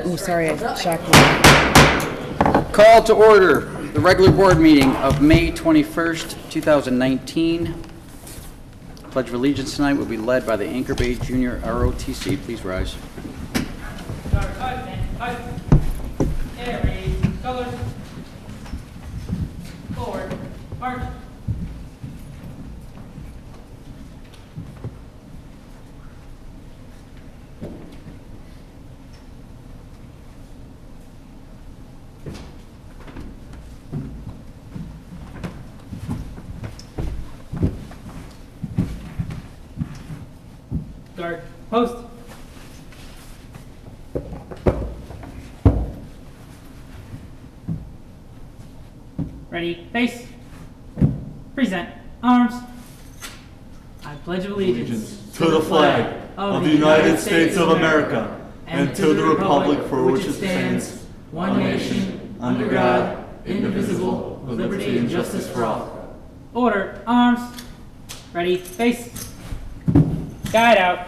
Oh, sorry, I shocked you. Call to order the regular board meeting of May 21st, 2019. Pledge of Allegiance tonight will be led by the Anchor Bay Junior ROTC. Please rise. Colors. Forward. March. Guard. Post. Ready, face. Present. Arms. I pledge allegiance to the flag of the United States of America and to the republic for which it stands, one nation, under God, indivisible, with liberty and justice for all. Order. Arms. Ready, face. Guide out.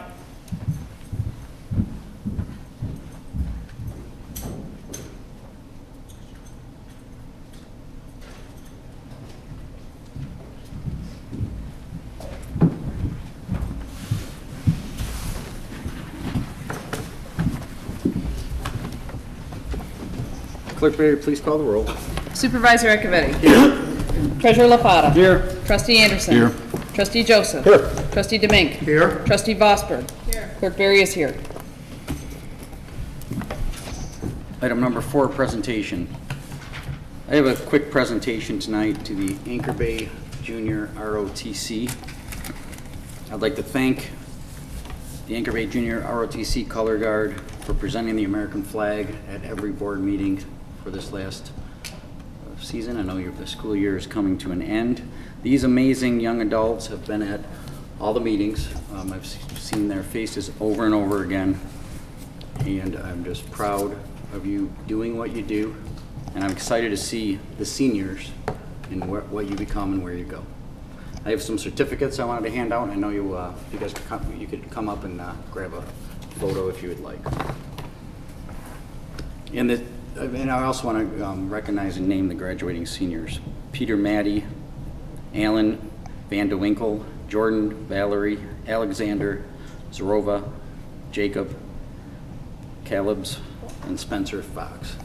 Clerk Bader, please call the roll. Supervisor Acciavatti. Here. Treasurer LaFata. Here. Trustee Anderson. Here. Trustee Joseph. Here. Trustee DeMuynck. Here. Trustee Vosberg. Here. Clerk Berry is here. Item number 4, presentation. I have a quick presentation tonight to the Anchor Bay Junior ROTC. I'd like to thank the Anchor Bay Junior ROTC Color Guard for presenting the American flag at every board meeting for this last season. I know the school year is coming to an end. These amazing young adults have been at all the meetings. I've seen their faces over and over again, and I'm just proud of you doing what you do, and I'm excited to see the seniors and what you become and where you go. I have some certificates I wanted to hand out. I know you guys could come up and grab a photo if you would like. And I also want to recognize and name the graduating seniors: Peter Maddie, Alan Van de Winkle, Jordan, Valerie, Alexander, Zorova, Jacob, Caleb's, and Spencer Fox.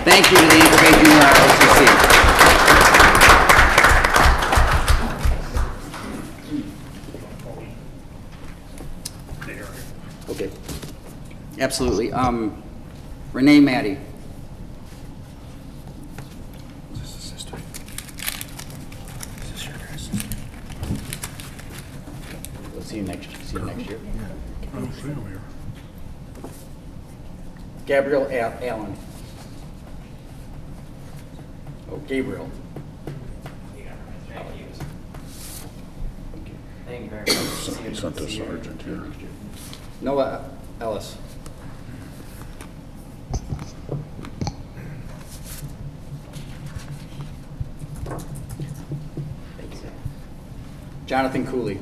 Thank you to the Anchor Bay Junior ROTC. Okay. Absolutely. Renee Maddie. Is this the sister? Is this your guys' sister? We'll see you next year. I don't see him here. Gabriel Allen. Oh, Gabriel. Thank you very much. Sent to Sergeant here. Noah Ellis. Jonathan Cooley.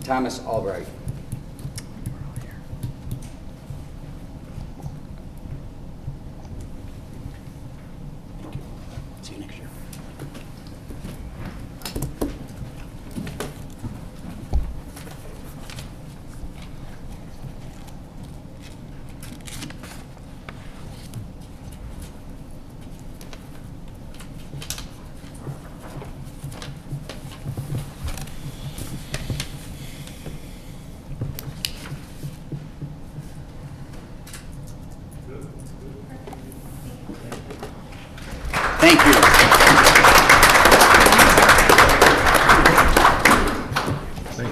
Thomas Albright. See you next year. Thank you.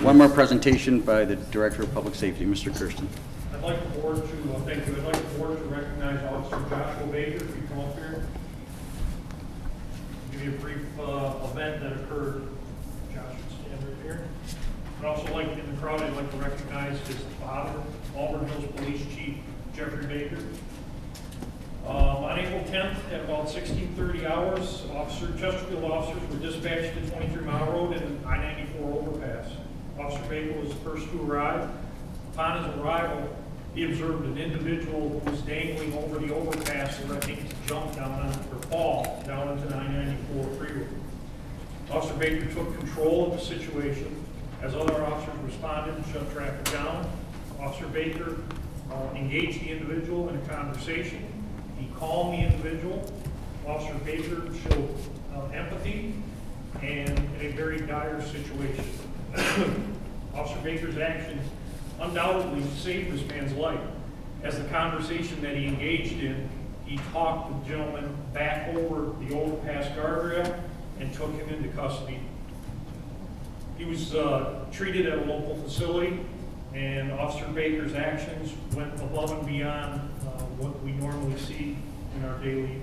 One more presentation by the Director of Public Safety, Mr. Kersten. I'd like the board to, thank you, I'd like the board to recognize Officer Joshua Baker, if you come up here. Give you a brief event that occurred. Josh would stand right here. I'd also like, in the crowd, I'd like to recognize his father, Auburn Hills Police Chief Jeffrey Baker. On April 10th, at about 16:30 hours, Chesterfield officers were dispatched to 23 Mile Road and I-94 overpass. Officer Baker was the first to arrive. Upon his arrival, he observed an individual who was dangling over the overpass, threatening to jump down or fall down into the I-94 freeway. Officer Baker took control of the situation. As other officers responded and shut traffic down, Officer Baker engaged the individual in a conversation. He calmed the individual. Officer Baker showed empathy and in a very dire situation. Officer Baker's actions undoubtedly saved this man's life. As the conversation that he engaged in, he talked the gentleman back over the overpass guardrail and took him into custody. He was treated at a local facility, and Officer Baker's actions went above and beyond what we normally see in our daily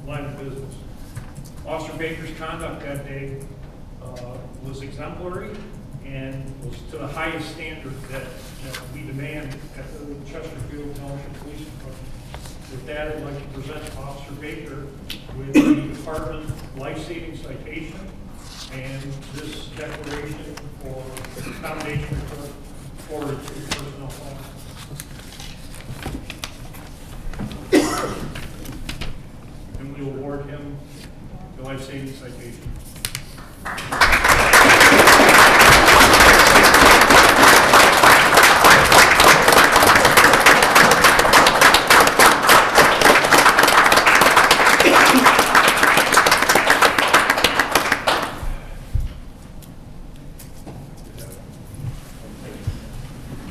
line of business. Officer Baker's conduct that day was exemplary and was to the highest standard that we demand at the Chesterfield Township Police Department. With that, I'd like to present Officer Baker with the Department Lifesaving Citation and this declaration for accommodation report forwarded to the personnel file. And we will award him the life-saving citation.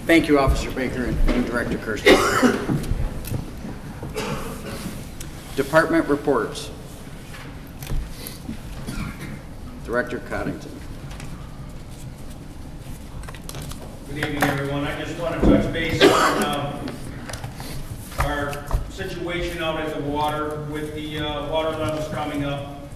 Thank you, Officer Baker and Director Kersten. Department reports. Director Coddington. Good evening, everyone. I just want to touch base on our situation out at the water with the water levels coming up.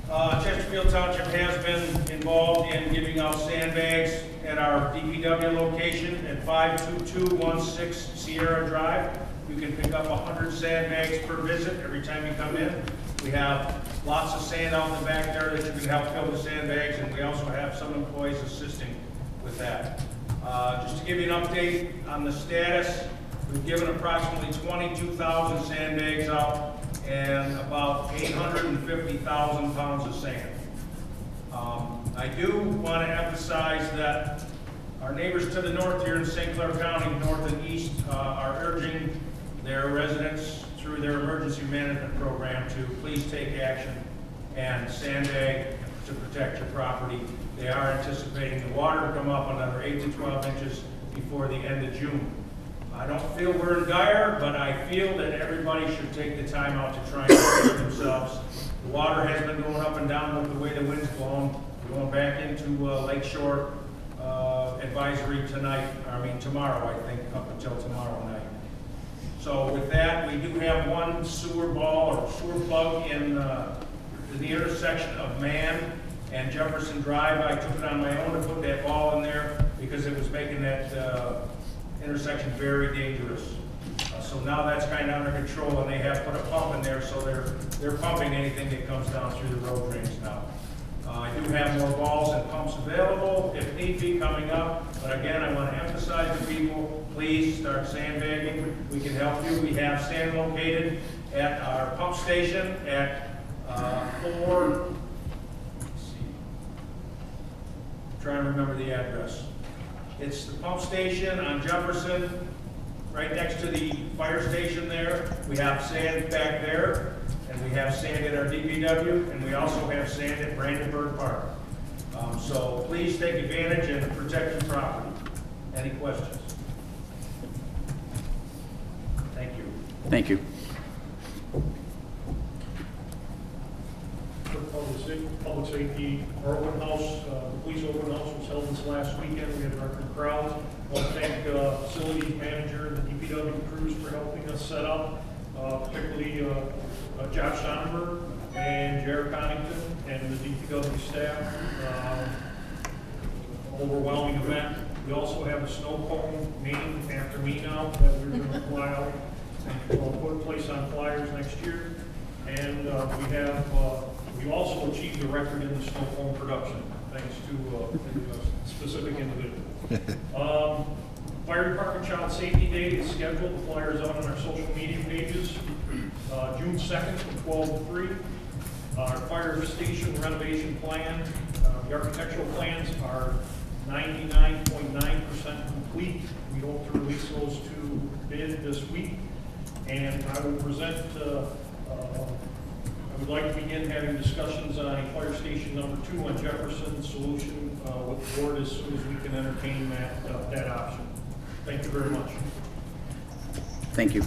Chesterfield Township has been involved in giving out sandbags at our DPW location at 52216 Sierra Drive. You can pick up 100 sandbags per visit every time you come in. We have lots of sand out in the back there that you can help fill the sandbags, and we also have some employees assisting with that. Just to give you an update on the status, we've given approximately 22,000 sandbags out and about 850,000 pounds of sand. I do want to emphasize that our neighbors to the north here in St. Clair County, north and east, are urging their residents through their emergency management program to please take action and sandbag to protect your property. They are anticipating the water to come up another 8 to 12 inches before the end of June. I don't feel we're in dire, but I feel that everybody should take the time out to try and protect themselves. The water has been going up and down with the way the wind's blowing. We're going back into Lakeshore advisory tomorrow, I think, up until tomorrow night. So with that, we do have one sewer ball or sewer plug in the intersection of Mann and Jefferson Drive. I took it on my own to put that ball in there because it was making that intersection very dangerous. So now that's kind of under control, and they have put a pump in there, so they're pumping anything that comes down through the road drains now. I do have more balls and pumps available if need be coming up, but again, I want to emphasize to people, please start sandbagging. We can help you. We have sand located at our pump station at 4, trying to remember the address. It's the pump station on Jefferson, right next to the fire station there. We have sand back there, and we have sand at our DPW, and we also have sand at Brandenburg Park. So please take advantage and protect your property. Any questions? Thank you. Thank you. For public safety, our open house, the police open house was held this last weekend. We had a record crowd. I want to thank facilities manager and the DPW crews for helping us set up, particularly Josh Sonnenberg and Jared Connington and the DPW staff. Overwhelming event. We also have a snow cone named after me now that we're going to fly out and we'll put a place on flyers next year. And we also achieved a record in the snow cone production, thanks to a specific individual. Fire Department Child Safety Day is scheduled. The flyer is out on our social media pages. June 2nd from 12 to 3. Our fire station renovation plan, the architectural plans are 99.9% complete. We hope to release those to bid this week. And I will present, I would like to begin having discussions on a fire station number 2 on Jefferson solution with the board as soon as we can entertain that option. Thank you very much. Thank you.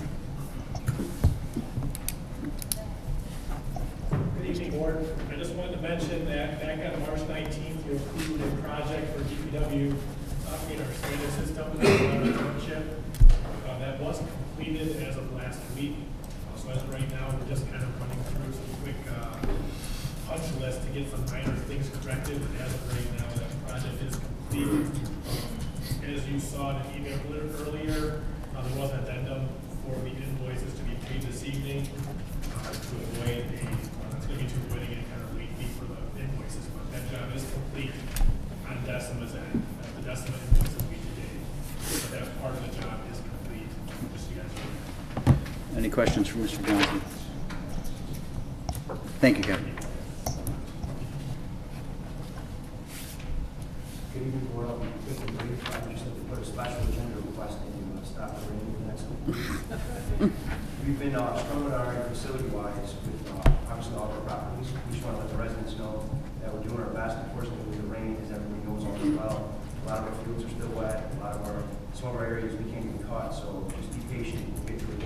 Good evening, board. I just wanted to mention that back on March 19th, you approved a project for DPW upgrade our SCADA system in Regular Township. That was completed as of last week. So as of right now, we're just kind of running through some quick punch list to get some minor things corrected. But as of right now, that project is complete. As you saw in the email earlier, there was an addendum for the invoices to be paid this evening to avoid it's going to be to avoiding any kind of late fee for the invoices. But that job is complete on Decima's end. The Decima invoice will be today. But that part of the job is complete. Just so you guys know. Any questions for Mr. Johnson? Thank you, Kevin. Good evening, board. I'll be quick and brief. I just have to put a special agenda request in to stop the rain for the next week. We've been struggling our facility-wise with obviously all of our properties. We just want to let the residents know that we're doing our best. Unfortunately, with the rain, as everybody knows all too well, a lot of our fields are still wet. Some of our areas we can't even cut. So just be patient. We'll get through it.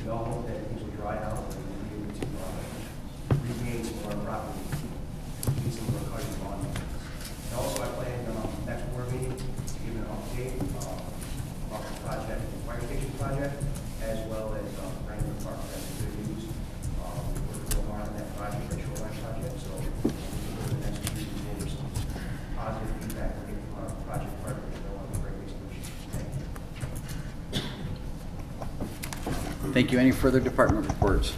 We all hope that things will dry out and we'll be able to regain some of our property, get some of our cutting volume. And also, I plan next board meeting to give an update about the project, the fire station project, as well as Brandenburg Park. That's a good news. We worked real hard on that project, that shoreline project. So over the next few weeks, we'll get some positive feedback we're getting from our project partners. They'll want to great solution. Thank you. Thank you. Any further department reports?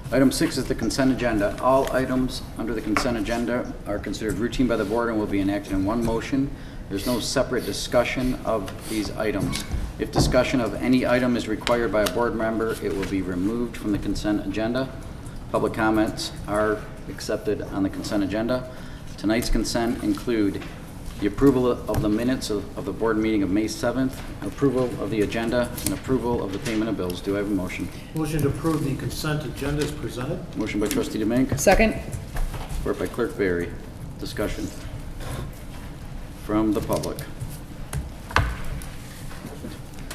Item 6 is the consent agenda. All items under the consent agenda are considered routine by the board and will be enacted in one motion. There's no separate discussion of these items. If discussion of any item is required by a board member, it will be removed from the consent agenda. Public comments are accepted on the consent agenda. Tonight's consent include the approval of the minutes of the board meeting of May 7th, approval of the agenda, and approval of the payment of bills. Do I have a motion? Motion to approve the consent agenda is presented. Motion by trustee DeMuynck, Second? support by clerk Berry. Discussion from the public.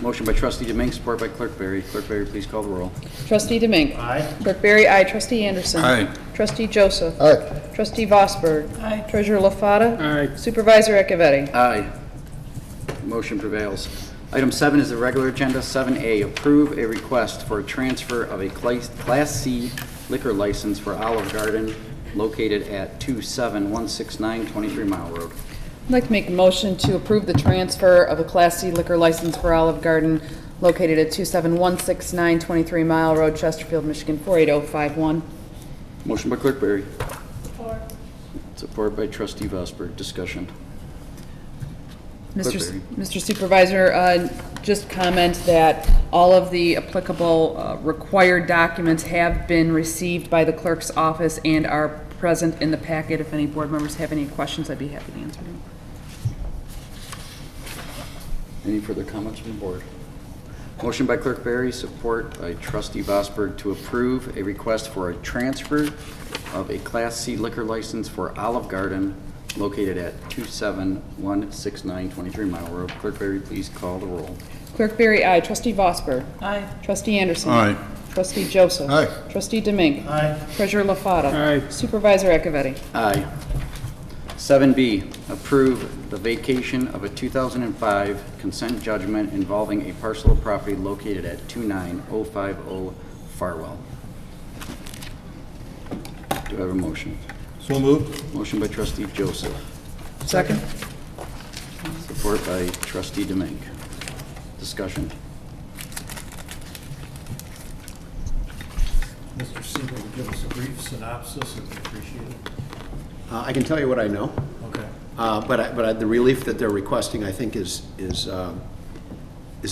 Motion by trustee DeMuynck, support by clerk Berry. Clerk Berry, please call the roll. Trustee DeMuynck. Aye. Clerk Berry, aye. Trustee Anderson. Aye. Trustee Joseph. Aye. Trustee Vosberg. Aye. Treasurer LaFata. Aye. Supervisor Acciavatti. Aye. Motion prevails. Item 7 is the regular agenda. 7A, approve a request for a transfer of a Class C liquor license for Olive Garden located at 27169 23 Mile Road. I'd like to make a motion to approve the transfer of a Class C liquor license for Olive Garden located at 27169 23 Mile Road, Chesterfield, Michigan 48051. Motion by Clerk Berry. Support by Trustee Vosper. Discussion. Clerk Berry. Mr. Supervisor, just comment that all of the applicable required documents have been received by the clerk's office and are present in the packet. If any board members have any questions, I'd be happy to answer them. Any further comments from the board? Motion by Clerk Berry, support by Trustee Vosberg to approve a request for a transfer of a Class C liquor license for Olive Garden located at 27169 23 Mile Road. Clerk Berry, please call the roll. Clerk Berry, aye. Trustee Vosper. Aye. Trustee Anderson. Aye. Trustee Joseph. Aye. Trustee DeMuynck. Aye. Treasurer LaFata. Aye. Supervisor Acciavatti. Aye. 7B, approve the vacation of a 2005 consent judgment involving a parcel of property located at 29050 Farwell. Do I have a motion? So moved. Motion by Trustee Joseph. Second. Support by Trustee DeMuynck. Discussion. Mr. Siegel, will give us a brief synopsis, if appreciated. I can tell you what I know, Okay. but the relief that they're requesting, I think, is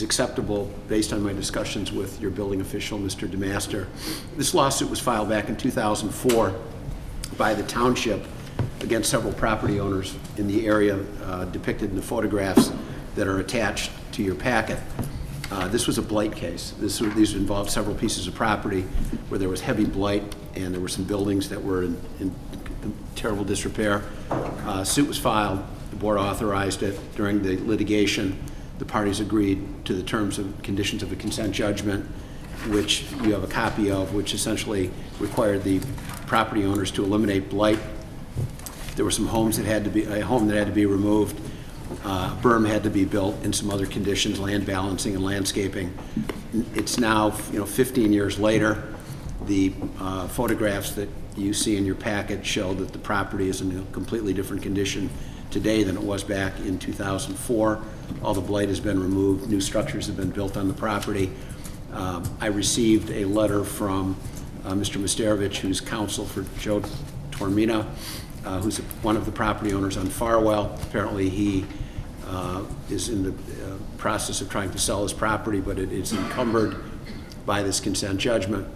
acceptable based on my discussions with your building official, Mr. DeMaster. This lawsuit was filed back in 2004 by the township against several property owners in the area depicted in the photographs that are attached to your packet. This was a blight case. These involved several pieces of property where there was heavy blight and there were some buildings that were in terrible disrepair. Suit was filed. The board authorized it. During the litigation, the parties agreed to the terms and conditions of the consent judgment, which you have a copy of, which essentially required the property owners to eliminate blight. There were some homes that had to be, a home that had to be removed. Berm had to be built, and some other conditions, land balancing and landscaping. It's now, 15 years later. The photographs that you see in your packet show that the property is in a completely different condition today than it was back in 2004. All the blight has been removed. New structures have been built on the property. I received a letter from Mr. Misterovich, who's counsel for Joe Tormina, who's one of the property owners on Farwell. Apparently he is in the process of trying to sell his property, but it is encumbered by this consent judgment.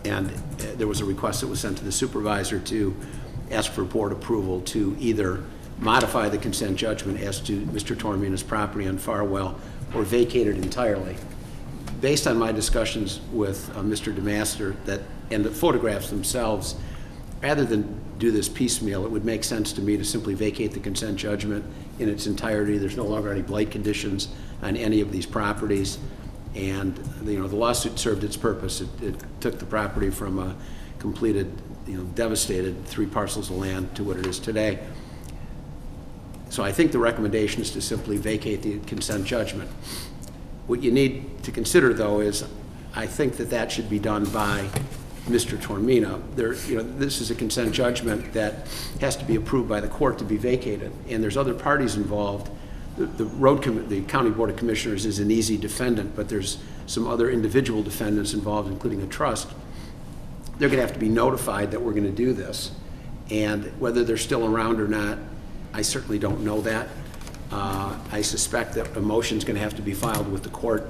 And there was a request that was sent to the supervisor to ask for board approval to either modify the consent judgment as to Mr. Tormina's property on Farwell or vacate it entirely. Based on my discussions with Mr. DeMaster and the photographs themselves, rather than do this piecemeal, it would make sense to me to simply vacate the consent judgment in its entirety. There's no longer any blight conditions on any of these properties. And the lawsuit served its purpose. It took the property from a completed, devastated 3 parcels of land to what it is today. So I think the recommendation is to simply vacate the consent judgment. What you need to consider, though, is I think that should be done by Mr. Tormina. This is a consent judgment that has to be approved by the court to be vacated, and there's other parties involved. The County Board of Commissioners is an easy defendant, but there's some other individual defendants involved, including a trust. They're going to have to be notified that we're going to do this. And whether they're still around or not, I certainly don't know that. I suspect that a motion is going to have to be filed with the court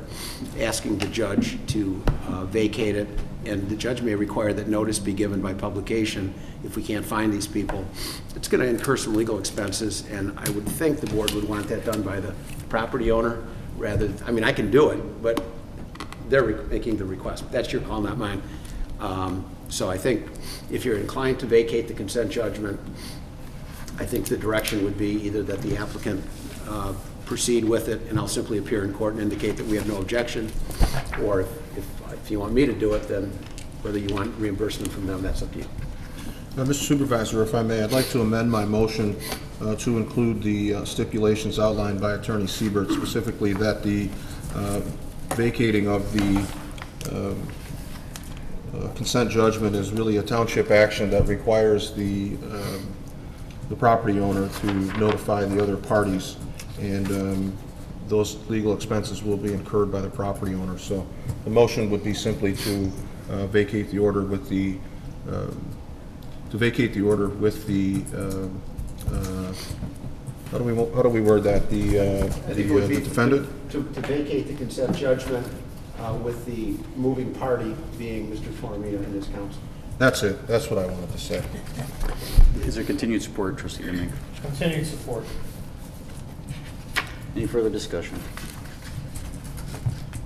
asking the judge to vacate it, and the judge may require that notice be given by publication if we can't find these people. It's going to incur some legal expenses, and I would think the board would want that done by the property owner rather. I can do it, but they're making the request. That's your call, not mine. So I think if you're inclined to vacate the consent judgment, I think the direction would be either that the applicant proceed with it, and I'll simply appear in court and indicate that we have no objection, or if you want me to do it, then whether you want reimbursement from them, that's up to you. Mr. Supervisor, if I may, I'd like to amend my motion to include the stipulations outlined by Attorney Siebert, specifically that the vacating of the consent judgment is really a township action that requires the the property owner to notify the other parties, and those legal expenses will be incurred by the property owner. So the motion would be simply to vacate the order with the how do we word that? The defendant? To vacate the consent judgment with the moving party being Mr. Toromino and his counsel. That's it. That's what I wanted to say. Is there continued support, trustee DeMuynck? Continued support. Any further discussion?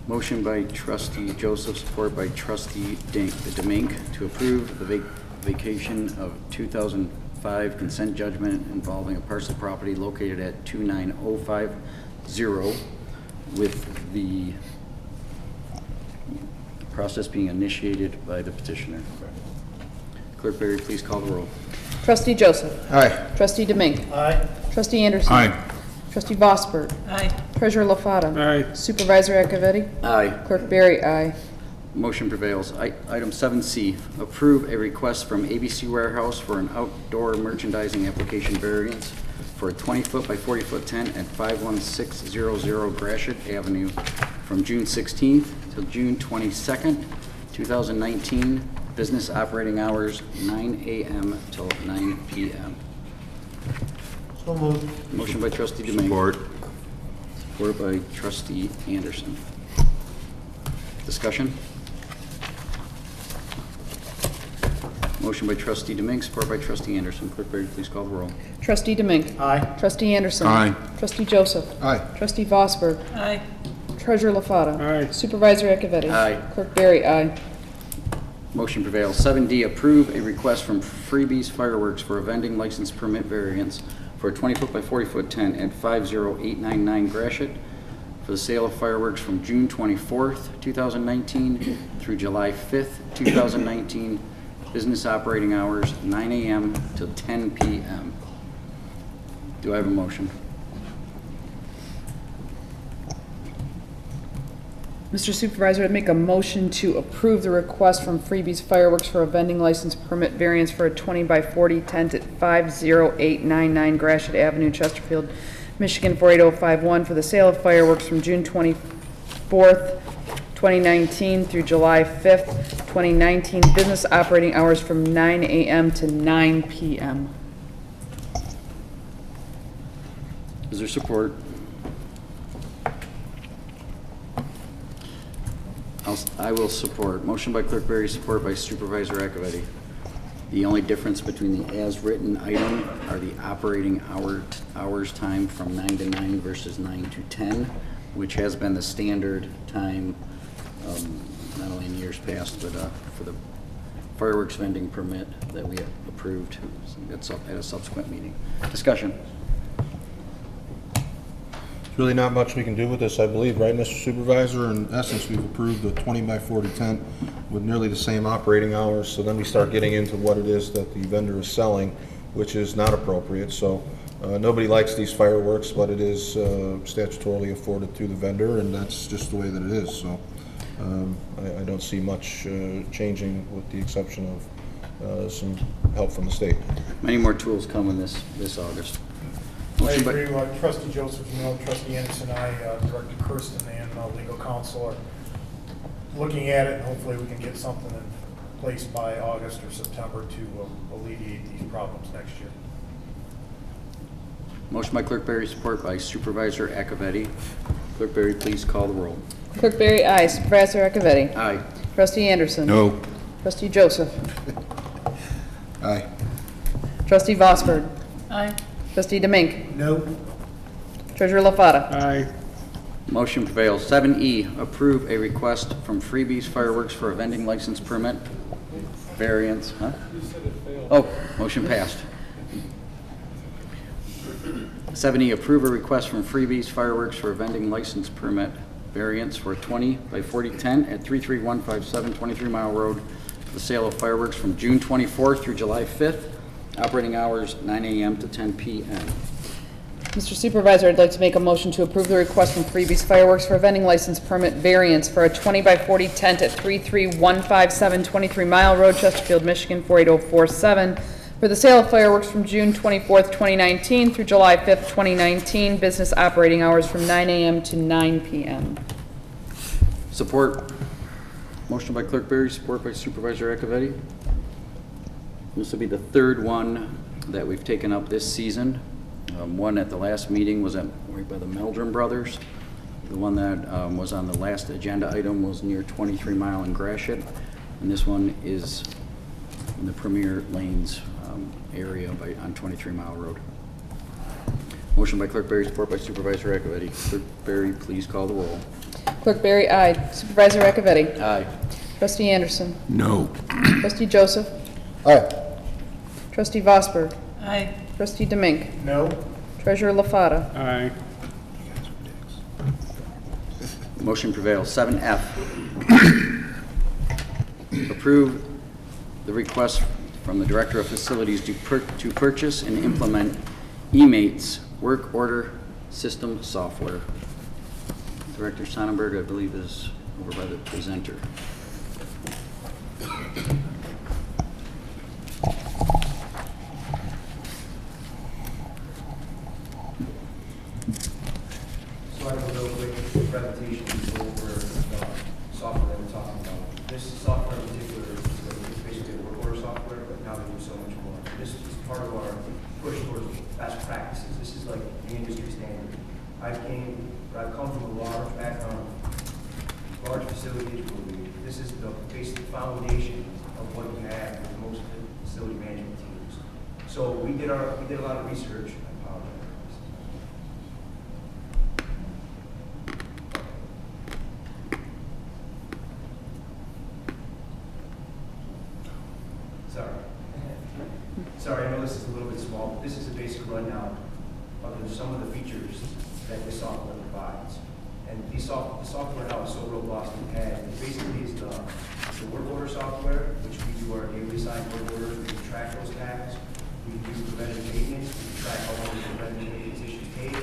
Motion by trustee Joseph, support by trustee DeMuynck to approve the vacation of 2005 consent judgment involving a parcel of property located at 29050 with the process being initiated by the petitioner. Clerk Berry, please call the roll. Trustee Joseph. Aye. Trustee DeMuynck. Aye. Trustee Anderson. Aye. Trustee Vosberg. Aye. Treasurer LaFata. Aye. Supervisor Acciavatti. Aye. Clerk Berry, aye. Motion prevails. Item 7C, approve a request from ABC Warehouse for an outdoor merchandising application variance for a 20-foot by 40-foot tent at 51600 Gratiot Avenue from June 16th till June 22nd, 2019. Business operating hours 9 a.m. till 9 p.m. So moved. Motion by trustee DeMuynck. Support. Support by trustee Anderson. Discussion? Motion by trustee DeMuynck, support by trustee Anderson. Clerk Berry, please call the roll. Trustee DeMuynck. Aye. Trustee Anderson. Aye. Trustee Joseph. Aye. Trustee Vosberg. Aye. Treasurer LaFata. Aye. Supervisor Acciavatti. Aye. Clerk Berry, aye. Motion prevails. 7D, approve a request from Freebies Fireworks for a vending license permit variance for a 20-foot by 40-foot tent at 50899 Gratiot for the sale of fireworks from June 24th, 2019 through July 5th, 2019. Business operating hours 9 a.m. till 10 p.m. Do I have a motion? Mr. Supervisor, I'd make a motion to approve the request from Freebies Fireworks for a vending license permit variance for a 20 by 40 tent at 50899 Gratiot Avenue, Chesterfield, Michigan 48051 for the sale of fireworks from June 24th, 2019 through July 5th, 2019. Business operating hours from 9 a.m. to 9 p.m. Is there support? I will support. Motion by Clerk Berry, support by Supervisor Acciavatti. The only difference between the as-written item are the operating hours time from 9 to 9 versus 9 to 10, which has been the standard time, not only in years past, but for the fireworks vending permit that we approved at a subsequent meeting. Discussion. There's really not much we can do with this, I believe, right, Mr. Supervisor? In essence, we've approved a 20 by 40 tent with nearly the same operating hours, so then we start getting into what it is that the vendor is selling, which is not appropriate. So nobody likes these fireworks, but it is statutorily afforded to the vendor, and that's just the way that it is. So I don't see much changing, with the exception of some help from the state. Many more tools coming this August. I agree with trustee Joseph, trustee Anderson and I, Director Kersten and legal counsel are looking at it, and hopefully we can get something in place by August or September to alleviate these problems next year. Motion by Clerk Berry, support by Supervisor Acciavatti. Clerk Berry, please call the roll. Clerk Berry, aye. Supervisor Acciavatti. Aye. Trustee Anderson. No. Trustee Joseph. Aye. Trustee Vosberg. Aye. Trustee DeMuynck. No. Treasurer LaFata. Aye. Motion prevails. 7E, approve a request from Freebies Fireworks for a vending license permit variance. Huh? Oh, motion passed. 7E, approve a request from Freebies Fireworks for a vending license permit variance for a 20 by 40 tent at 33157 23 Mile Road for the sale of fireworks from June 24th through July 5th. Operating hours 9 a.m. to 10 p.m. Mr. Supervisor, I'd like to make a motion to approve the request from Freebies Fireworks for a vending license permit variance for a 20 by 40 tent at 33157 23 Mile Road, Chesterfield, Michigan 48047 for the sale of fireworks from June 24th, 2019 through July 5th, 2019. Business operating hours from 9 a.m. to 9 p.m. Support. Motion by Clerk Berry, support by Supervisor Acciavatti. This will be the third one that we've taken up this season. One at the last meeting was right by the Meldrum Brothers. The one that was on the last agenda item was near 23 Mile and Gratiot. And this one is in the Premier Lanes area on 23 Mile Road. Motion by Clerk Berry, support by Supervisor Acciavatti. Clerk Berry, please call the roll. Clerk Berry, aye. Supervisor Acciavatti. Aye. Trustee Anderson. No. Trustee Joseph. Aye. Trustee Vosper. Aye. Trustee DeMuynck. No. Treasurer LaFata. Aye. Motion prevails. 7F. Approve the request from the Director of Facilities to purchase and implement eMates work order system software. Director Sonnenberg, I believe, is over by the presenter. So I have a real quick presentation to go over the software that we're talking about. This software in particular is basically a work order software, but now we do so much more. This is part of our push towards best practices. This is like the industry standard. I've come from a large background, large facilities. This is the basic foundation of what you have with most facility management teams. So we did a lot of research. I apologize. Sorry, I know this is a little bit small, but this is a basic rundown of some of the features that this software provides. And the software now is so robust and basically is the work order software, which we do our daily assigned work orders, we can track those tasks, we can do preventative maintenance, we can track how long the preventative maintenance issues take.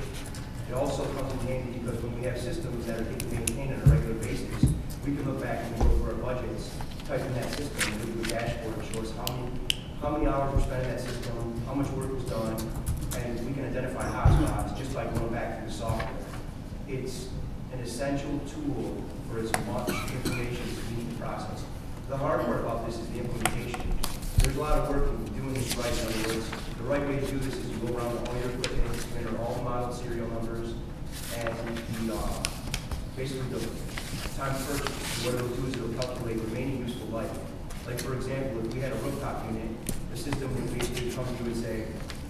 It also comes in handy because when we have systems that are being maintained on a regular basis, we can look back and go over our budgets, type in that system, and do a dashboard that shows how many hours were spent in that system, how much work was done, and we can identify hotspots just by going back through the software. It's an essential tool for as much information as we need to process. The hard part about this is the implementation. There's a lot of work in doing this right. In other words, the right way to do this is you go around all your equipment, enter all the model serial numbers, and basically the time purchase, what it'll do is it'll calculate remaining useful life. Like for example, if we had a rooftop unit, the system would basically come to you and say,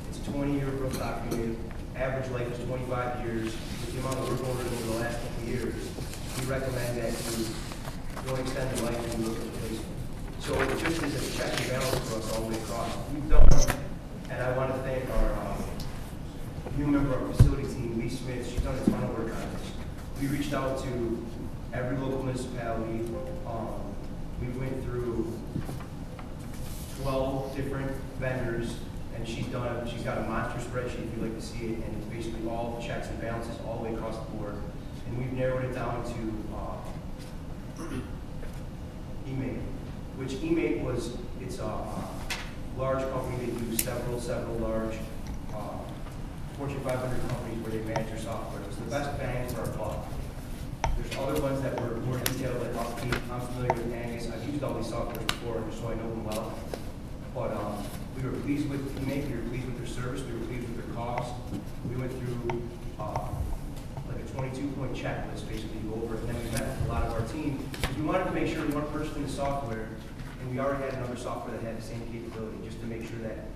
it's a 20-year rooftop unit, average life is 25 years, with the amount of work orders over the last couple of years, we recommend that you don't extend the life and you look at replacement. So it just is a check and balance for us all the way across. We've done, and I want to thank our new member of our facility team, Lee Smith. She's done a ton of work on this. We reached out to every local municipality. We went through 12 different vendors, and she's got a monster spreadsheet if you'd like to see it, and it's basically all the checks and balances all the way across the board. And we've narrowed it down to eMate, which eMate it's a large company. They do several large Fortune 500 companies where they manage their software. It's the best bang for our buck. There's other ones that were more detailed, like Upkeep. I'm familiar with Angus. I've used all these softwares before, so I know them well. But we were pleased with eMate. We were pleased with their service. We were pleased with their cost. We went through like a 22-point checklist, basically, to go over it. And then we met with a lot of our team because we wanted to make sure we weren't purchasing the software, and we already had another software that had the same capability, just to make sure that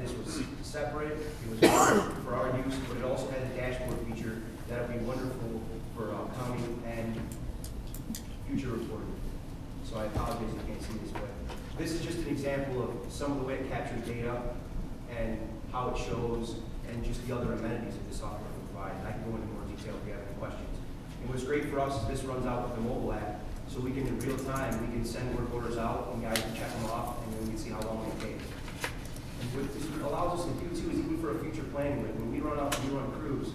this was separate. It was for our use, but it also had a dashboard feature that would be wonderful for accounting and future reporting. So I apologize if you can't see this, but this is just an example of some of the way it captures data and how it shows and just the other amenities that the software provides. I can go into more detail if you have any questions. And what's great for us is this runs out with the mobile app, so we can in real time, we can send work orders out and guys can check them off, and then we can see how long they take. And what this allows us to do too is even for a future planning, like when we run out and we run crews,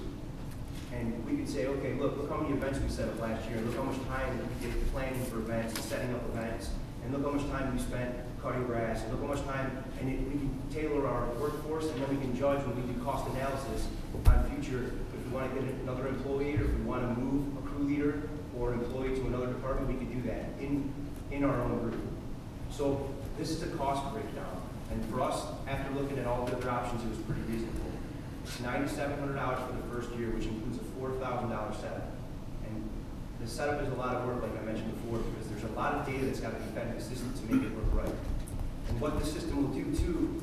and we could say, okay, look how many events we set up last year, look how much time we did planning for events and setting up events, and look how much time we spent cutting grass, and look how much time, and we can tailor our workforce, and then we can judge when we do cost analysis on future, if we want to get another employee, or if we want to move a crew leader or an employee to another department, we can do that in our own group. So this is a cost breakdown, and for us, after looking at all the other options, it was pretty reasonable. It's $9,700 for the first year, which includes a $4,000 setup. And the setup is a lot of work, like I mentioned before, because there's a lot of data that's got to be fed into the system to make it work right. And what the system will do too,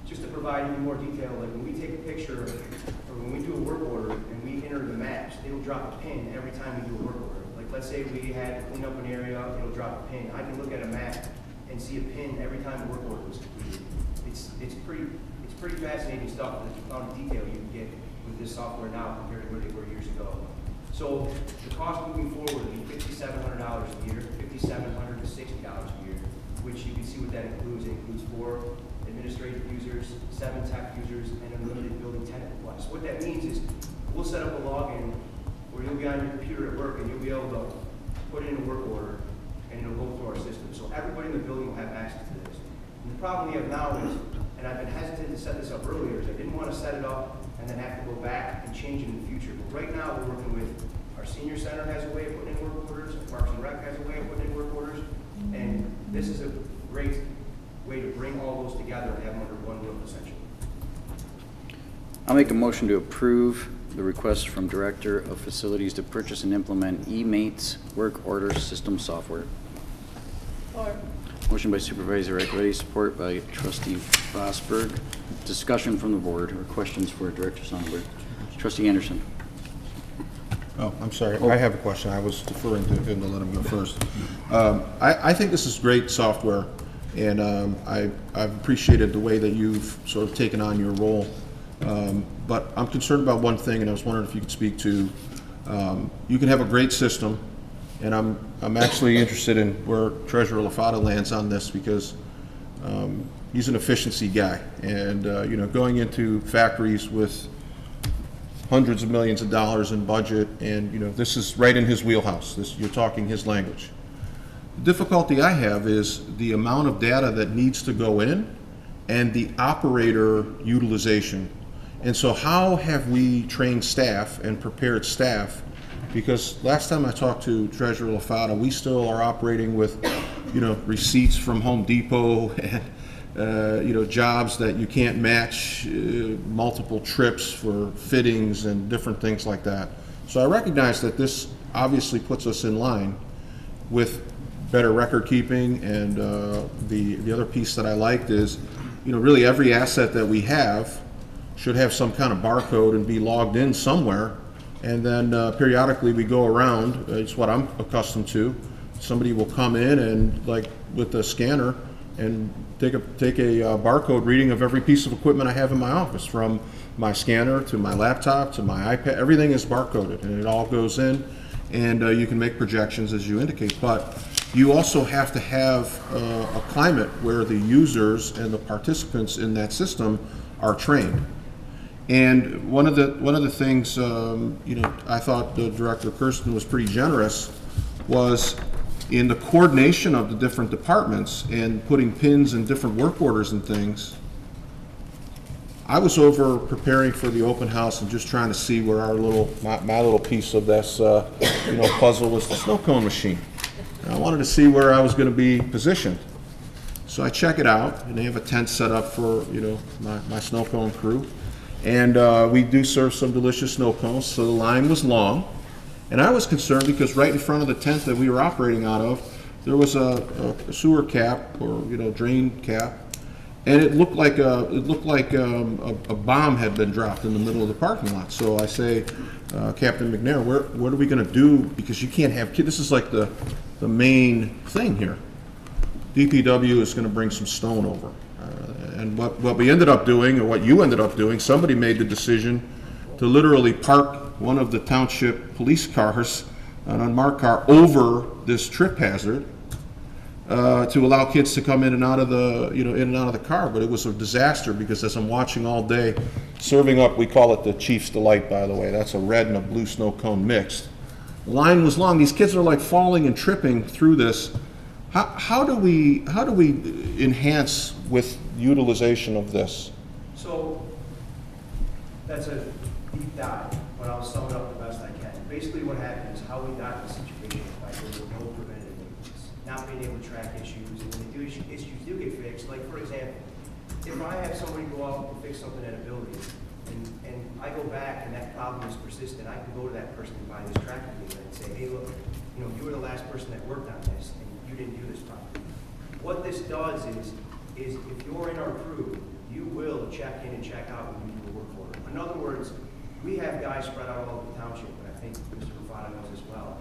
just to provide even more detail, like when we take a picture, or when we do a work order and we enter the maps, it'll drop a pin every time we do a work order. Like let's say we had to clean up an area, it'll drop a pin. I can look at a map and see a pin every time a work order was completed. It's pretty fascinating stuff, the amount of detail you can get with this software now compared to where they were years ago. So the cost moving forward would be $5,700 a year, $5,700 to $60 a year, which you can see what that includes. It includes 4 administrative users, 7 tech users, and unlimited building tenant requests. What that means is we'll set up a login where you'll be on your computer at work and you'll be able to put in a work order and it'll go through our system. So everybody in the building will have access to this. And the problem we have now is, and I've been hesitant to set this up earlier, is I didn't want to set it up and then have to go back and change it in the future. But right now we're working with our senior center has a way of putting in work orders, Parks and Rec has a way of putting in work orders, and this is a great way to bring all those together and have them under one roof essentially. I'll make a motion to approve the request from Director of Facilities to purchase and implement eMates work order system software. Motion by Supervisor Acciavatti, support by Trustee Rosberg. Discussion from the board or questions for Director Songbird. Trustee Anderson. Oh, I'm sorry. I have a question. I was deferring to him to let him go first. I think this is great software, and I've appreciated the way that you've sort of taken on your role. But I'm concerned about one thing, and I was wondering if you could speak to. You can have a great system, and I'm actually interested in where Treasurer LaFata lands on this, because he's an efficiency guy, and you know, going into factories with hundreds of millions of dollars in budget, and you know, this is right in his wheelhouse. You're talking his language. The difficulty I have is the amount of data that needs to go in and the operator utilization. And so how have we trained staff and prepared staff? Because last time I talked to Treasurer LaFata, we still are operating with, you know, receipts from Home Depot and, you know, jobs that you can't match, multiple trips for fittings and different things like that. So I recognize that this obviously puts us in line with better record keeping, and the other piece that I liked is, you know, really every asset that we have should have some kind of barcode and be logged in somewhere, and then periodically we go around. It's what I'm accustomed to. Somebody will come in and, like with the scanner, and take a barcode reading of every piece of equipment I have in my office, from my scanner to my laptop to my iPad. Everything is barcoded, and it all goes in, and you can make projections as you indicate. But you also have to have a climate where the users and the participants in that system are trained. And one of the things, you know, I thought the Director Kersten was pretty generous, was in the coordination of the different departments and putting pins in different work orders and things. I was over preparing for the open house and just trying to see where our my little piece of this, you know, puzzle was the snow cone machine. And I wanted to see where I was going to be positioned. So I check it out, and they have a tent set up for, you know, my snow cone crew. And we do serve some delicious snow cones, so the line was long. And I was concerned because right in front of the tent that we were operating out of, there was a sewer cap, or, you know, drain cap, and it looked like a bomb had been dropped in the middle of the parking lot. So I say, Captain McNair, what are we going to do? Because you can't have kids. This is like the main thing here. DPW is going to bring some stone over. And what we ended up doing, or what you ended up doing, somebody made the decision to literally park one of the township police cars, an unmarked car, over this trip hazard to allow kids to come in and out of the, you know, in and out of the car. But it was a disaster, because as I'm watching all day, serving up, we call it the Chief's Delight, by the way. That's a red and a blue snow cone mixed. The line was long. These kids are like falling and tripping through this. How do we enhance with utilization of this? So, that's a deep dive, but I'll sum it up the best I can. Basically what happened is how we got in the situation by there were no preventative maintenance, not being able to track issues, and when the issues do get fixed, like for example, if I have somebody go out and fix something at a building, and I go back and that problem is persistent, I can go to that person and buy this tracking data and say, hey look, you were the last person that worked on this, and you didn't do this properly. What this does is if you're in our crew, you will check in and check out when you do a work order. In other words, we have guys spread out all over the township, but I think Mr. Rafata knows as well.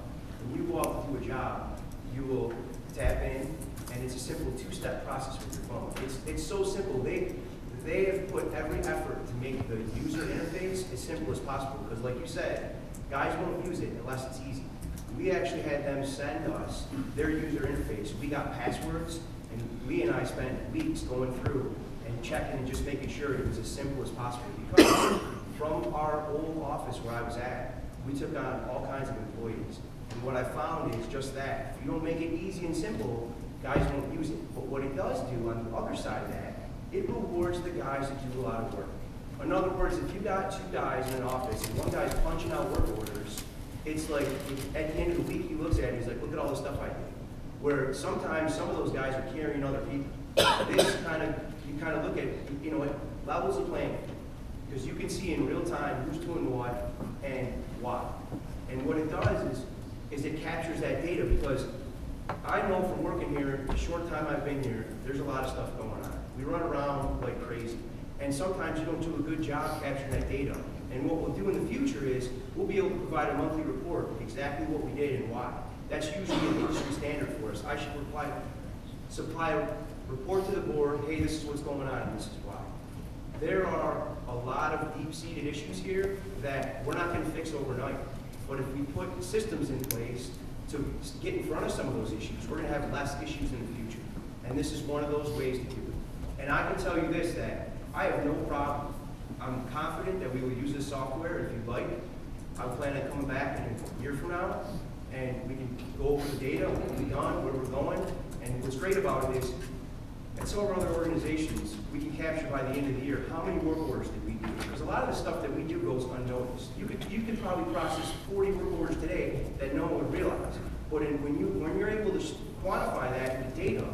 When you go out to do a job, you will tap in, and it's a simple two-step process with your phone. It's so simple. They have put every effort to make the user interface as simple as possible, because like you said, guys won't use it unless it's easy. We actually had them send us their user interface. We got passwords, and Lee and I spent weeks going through and checking and just making sure it was as simple as possible. Because from our old office where I was at, we took on all kinds of employees. And what I found is just that. If you don't make it easy and simple, guys won't use it. But what it does do on the other side of that, it rewards the guys that do a lot of work. In other words, if you got two guys in an office and one guy's punching out work orders, it's like at the end of the week he looks at it, he's like, look at all the stuff I did. Where sometimes some of those guys are carrying other people. This you kind of look at, it levels the playing. Because you can see in real time who's doing what and why. And what it does is it captures that data, because I know from working here, the short time I've been here, there's a lot of stuff going on. We run around like crazy. And sometimes you don't do a good job capturing that data. And what we'll do in the future is we'll be able to provide a monthly report of exactly what we did and why. That's usually an industry standard for us. I should supply a report to the board, hey, this is what's going on and this is why. There are a lot of deep-seated issues here that we're not going to fix overnight. But if we put systems in place to get in front of some of those issues, we're going to have less issues in the future. And this is one of those ways to do it. And I can tell you this, that I have no problem. I'm confident that we will use this software if you'd like. I plan on coming back in a year from now, and we can go over the data, what we've done, where we're going. And what's great about it is, at some of our other organizations, we can capture by the end of the year how many work orders did we do. Because a lot of the stuff that we do goes unnoticed. You could probably process 40 work orders today that no one would realize. But when you're able to quantify that with data,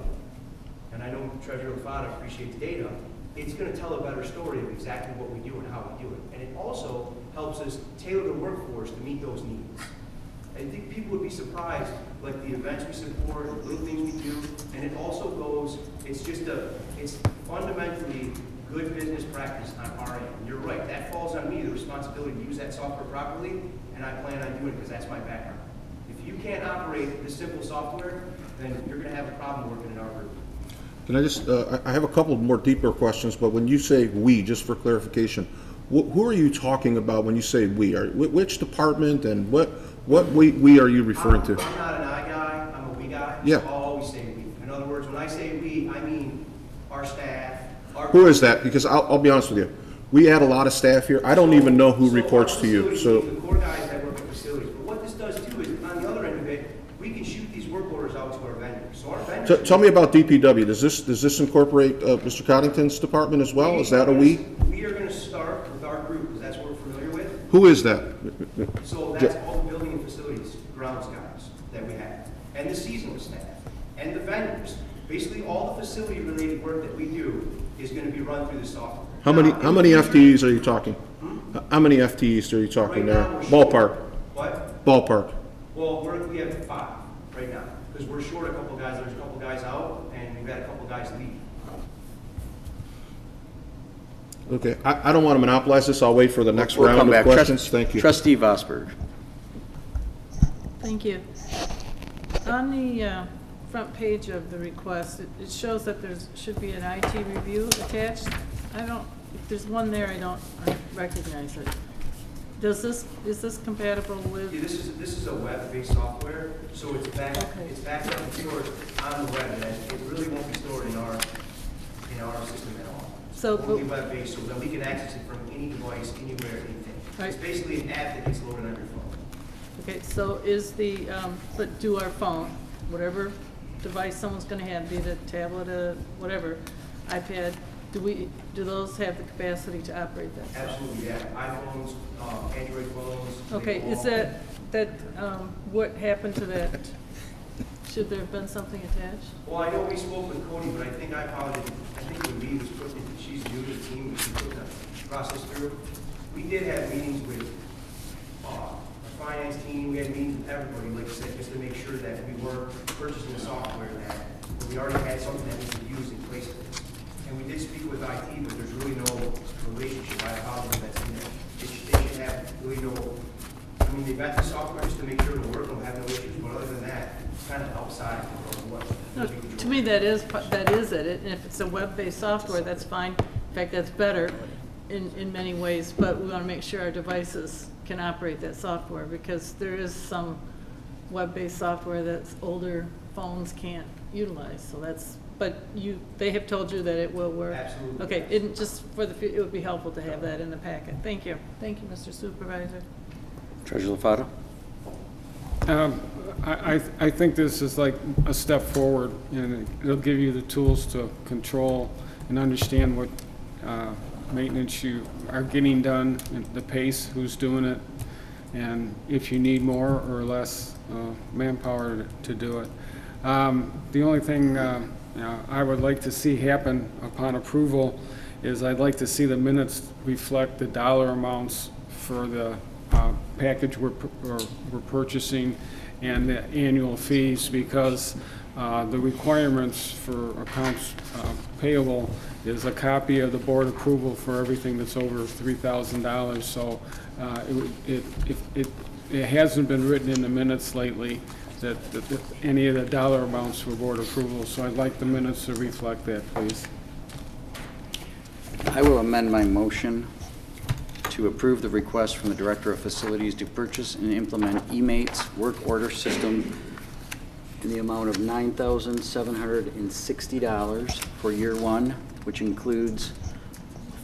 and I know Treasurer Rafata appreciates data, it's going to tell a better story of exactly what we do and how we do it. And it also helps us tailor the workforce to meet those needs. I think people would be surprised, like the events we support, the little things we do, and it also goes, it's fundamentally good business practice on our end. And you're right, that falls on me, the responsibility to use that software properly, and I plan on doing it because that's my background. If you can't operate this simple software, then you're going to have a problem working in our group. Can I just, I have a couple more deeper questions, but when you say we, just for clarification, who are you talking about when you say we? Which department and what we are you referring to? I'm not an I guy, I'm a we guy. Yeah. So I'll always say we. In other words, when I say we, I mean our staff. Who is that? Because I'll be honest with you. We add a lot of staff here. I don't even know who reports to you. So the core guys that work at facilities. But what this does too is, on the other end of it, we can shoot these work orders out to our vendors. So our vendors. tell me about DPW. Does this incorporate Mr. Coddington's department as well? Is that a we? We are going to start with our group because that's what we're familiar with. Who is that? So that's all the building and facilities grounds guys that we have, and the seasonal staff, and the vendors. Basically, all the facility-related work that we do is going to be run through the software. How many FTEs are you talking? How many FTEs are you talking there? Ballpark. What? Ballpark. Well, we have 5 right now because we're short a couple guys. There's a couple guys out, and we've had a couple guys leave. Okay, I don't want to monopolize this. I'll wait for the next We'll round come of back. questions. Thank you. Trustee Vosberg. Thank you. On the front page of the request, it shows that there should be an IT review attached. If there's one there, I recognize it. Is this compatible with? Yeah, this is a web-based software, so it's backed up and stored on the web, and it really won't be stored in our system at all. So, it will be web-based, so that we can access it from any device, anywhere, anything. Right. It's basically an app that gets loaded on your phone. Okay, so is but do our phone, whatever device someone's gonna have, be it a tablet, a whatever, iPad, do those have the capacity to operate that? Absolutely, yeah. iPhones, Android phones. they Okay, all- is that, what happened to that? Should there have been something attached? Well, I know we spoke with Cody, but I think when Lee was putting, she's new to the team, she put the process through. We did have meetings with our finance team, we had meetings with everybody, like I said, just to make sure that we weren't purchasing the software that we already had something that we could use in place of it. And we did speak with IT, but there's really no relationship, I apologize, that's in there. They should have really no, I mean, they got the software just to make sure it'll work, we'll have no issues, but other than that, it's kind of outside of what. No, to me, that is it, and if it's a web-based software, that's fine. In fact, that's better in many ways, but we want to make sure our devices can operate that software, because there is some web-based software that older phones can't utilize, so that's, but they have told you that it will work? Absolutely. Okay, just for it would be helpful to have that in the packet. Thank you. Thank you, Mr. Supervisor. Treasurer Lofado? I think this is like a step forward, and it'll give you the tools to control and understand what maintenance you are getting done, and the pace, who's doing it, and if you need more or less manpower to do it. The only thing I would like to see happen upon approval is I'd like to see the minutes reflect the dollar amounts for the package we're purchasing and the annual fees, because the requirements for accounts payable is a copy of the board approval for everything that's over $3,000. So it hasn't been written in the minutes lately that any of the dollar amounts for board approval. So I'd like the minutes to reflect that, please. I will amend my motion to approve the request from the Director of Facilities to purchase and implement eMate's work order system in the amount of $9,760 for year one, which includes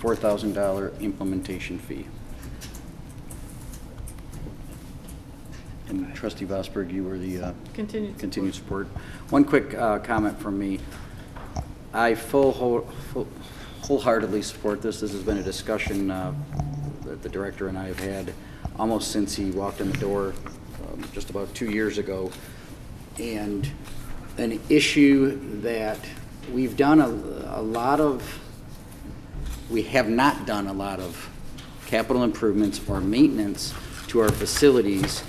$4,000 implementation fee. And Trustee Vosberg, you were the continued support. One quick comment from me. I wholeheartedly support this. This has been a discussion that the director and I have had almost since he walked in the door just about 2 years ago. And an issue that we've done we have not done a lot of capital improvements or maintenance to our facilities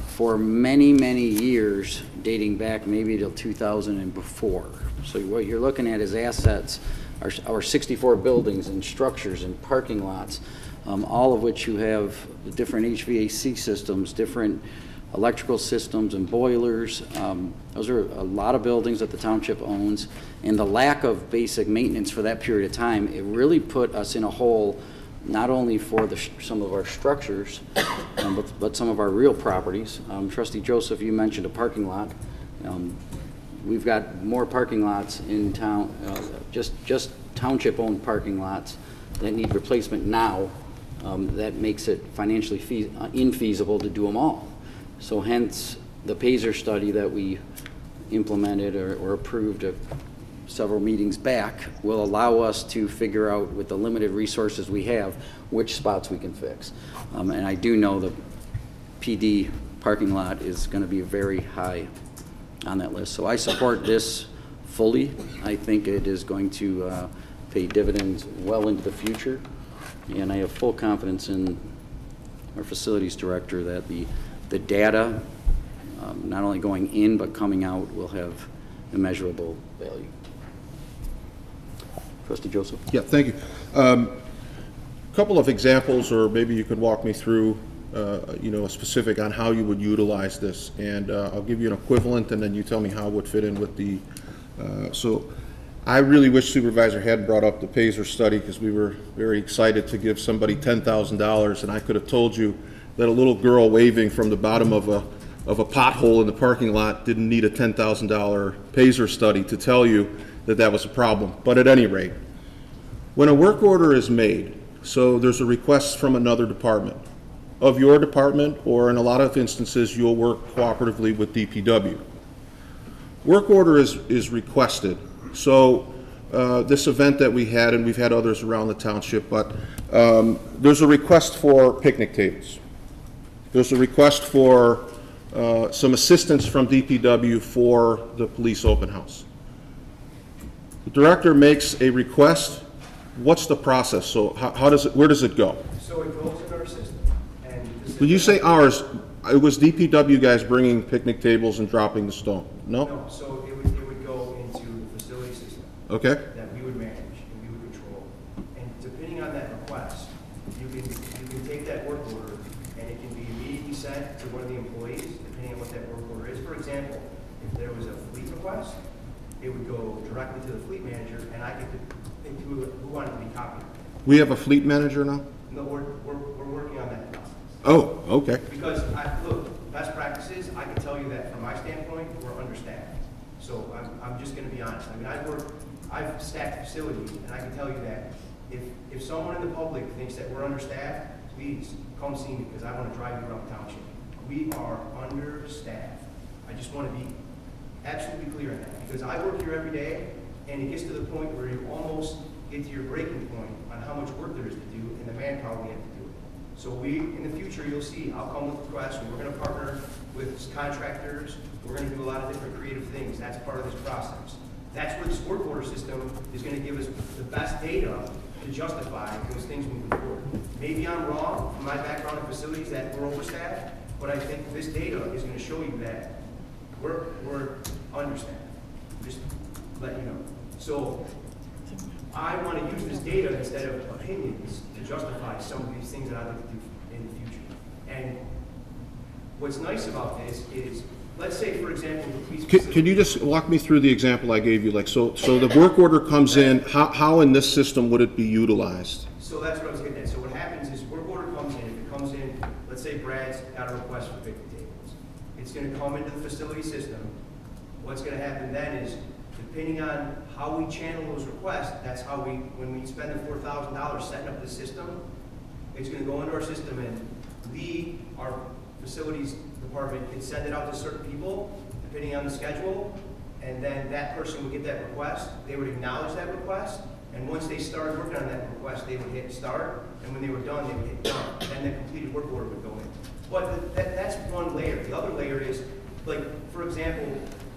for many, many years, dating back maybe till 2000 and before. So what you're looking at is assets, our 64 buildings and structures and parking lots, all of which you have different HVAC systems, different electrical systems and boilers. Those are a lot of buildings that the township owns, and the lack of basic maintenance for that period of time, it really put us in a hole, not only for some of our structures, but some of our real properties. Trustee Joseph, you mentioned a parking lot. We've got more parking lots in town, just township-owned parking lots that need replacement now. That makes it financially infeasible to do them all. So hence, the PASER study that we implemented or approved several meetings back will allow us to figure out, with the limited resources we have, which spots we can fix. And I do know the PD parking lot is going to be very high on that list. So I support this fully. I think it is going to pay dividends well into the future. And I have full confidence in our facilities director that the data, not only going in but coming out, will have immeasurable value. Trustee Joseph? Yeah, thank you. A couple of examples, or maybe you could walk me through, a specific on how you would utilize this. And I'll give you an equivalent, and then you tell me how it would fit in with the, so I really wish Supervisor had brought up the PASER study, because we were very excited to give somebody $10,000, and I could have told you that a little girl waving from the bottom of a pothole in the parking lot didn't need a $10,000 PASER study to tell you that that was a problem. But at any rate, when a work order is made, so there's a request from another department, of your department, or in a lot of instances, you'll work cooperatively with DPW. work order is requested. So this event that we had, and we've had others around the township, but there's a request for picnic tables. There's a request for some assistance from DPW for the police open house. The director makes a request. What's the process? So how does it, where does it go? So it goes in our system, and When you say ours, it was DPW guys bringing picnic tables and dropping the stone, no? no, so it would go into the facility system Okay, that we would manage and we would control. And depending on that request, you can take that work order and it can be immediately sent to one of the employees, depending on what that work order is. For example, if there was a fleet request, it would go directly to the fleet manager, and I could think who wanted to be copied. we have a fleet manager now? No, we're working on that process. Oh, okay. Because, look, best practices, I can tell you that from my standpoint, we're understaffed. So I'm just gonna be honest. I mean, I've staffed facilities, and I can tell you that if someone in the public thinks that we're understaffed, please come see me, because I wanna drive you around township. We are understaffed. I just wanna be absolutely clear on that, because I work here every day, and it gets to the point where you almost get to your breaking point on how much work there is to do and the manpower we have to do it. So in the future, you'll see, I'll come with requests, and we're gonna partner with contractors, we're gonna do a lot of different creative things. That's part of this process. That's where this work order system is gonna give us the best data to justify those things moving forward. Maybe I'm wrong, from my background in facilities, that we're overstaffed, but I think this data is gonna show you that we're understaffed. Just let you know. So I want to use this data instead of opinions to justify some of these things that I'd like to do in the future. And what's nice about this is, let's say, for example, the police facility. Can you just walk me through the example I gave you? Like, so the work order comes in, how in this system would it be utilized? So that's what I was getting at. So what happens is work order comes in. If it comes in, let's say Brad's got a request for picnic tables. It's going to come into the facility system. What's going to happen then is, depending on how we channel those requests, that's how when we spend the $4,000 setting up the system, it's going to go into our system, and our facilities department can send it out to certain people, depending on the schedule, and then that person would get that request. They would acknowledge that request, and once they started working on that request, they would hit start, and when they were done, they would hit done, and the completed work order would go in. But that's one layer. The other layer is, like, for example,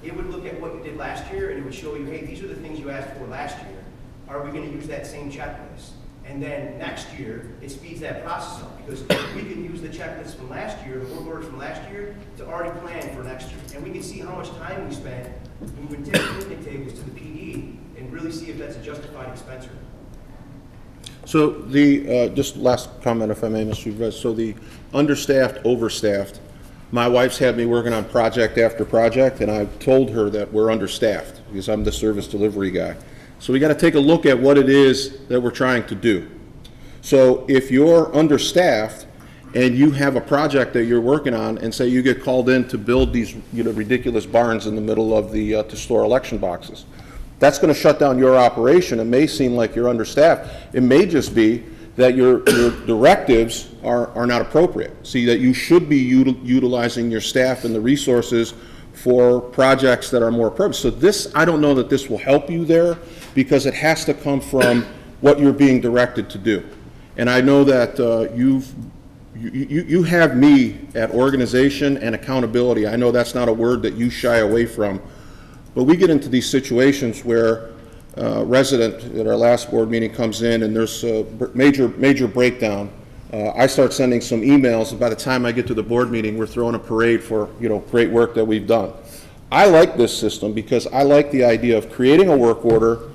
it would look at what you did last year, and it would show you, hey, these are the things you asked for last year. Are we going to use that same checklist? And then next year, it speeds that process up, because we can use the checklist from last year, the work orders from last year, to already plan for next year. And we can see how much time we spent moving picnic tables to the PD, and really see if that's a justified expense or not. So just last comment, if I may, Mr. Supervisor. So the understaffed, overstaffed, my wife's had me working on project after project, and I've told her that we're understaffed because I'm the service delivery guy. So we got to take a look at what it is that we're trying to do. So if you're understaffed and you have a project that you're working on, and say you get called in to build these ridiculous barns in the middle of the to store election boxes, that's going to shut down your operation. It may seem like you're understaffed. It may just be that your directives are not appropriate. See, that you should be utilizing your staff and the resources for projects that are more appropriate. So this, I don't know that this will help you there, because it has to come from what you're being directed to do. And I know that you have me at organization and accountability. I know that's not a word that you shy away from, but we get into these situations where resident at our last board meeting comes in and there's a major breakdown. I start sending some emails, and by the time I get to the board meeting, we're throwing a parade for great work that we've done. I like this system because I like the idea of creating a work order.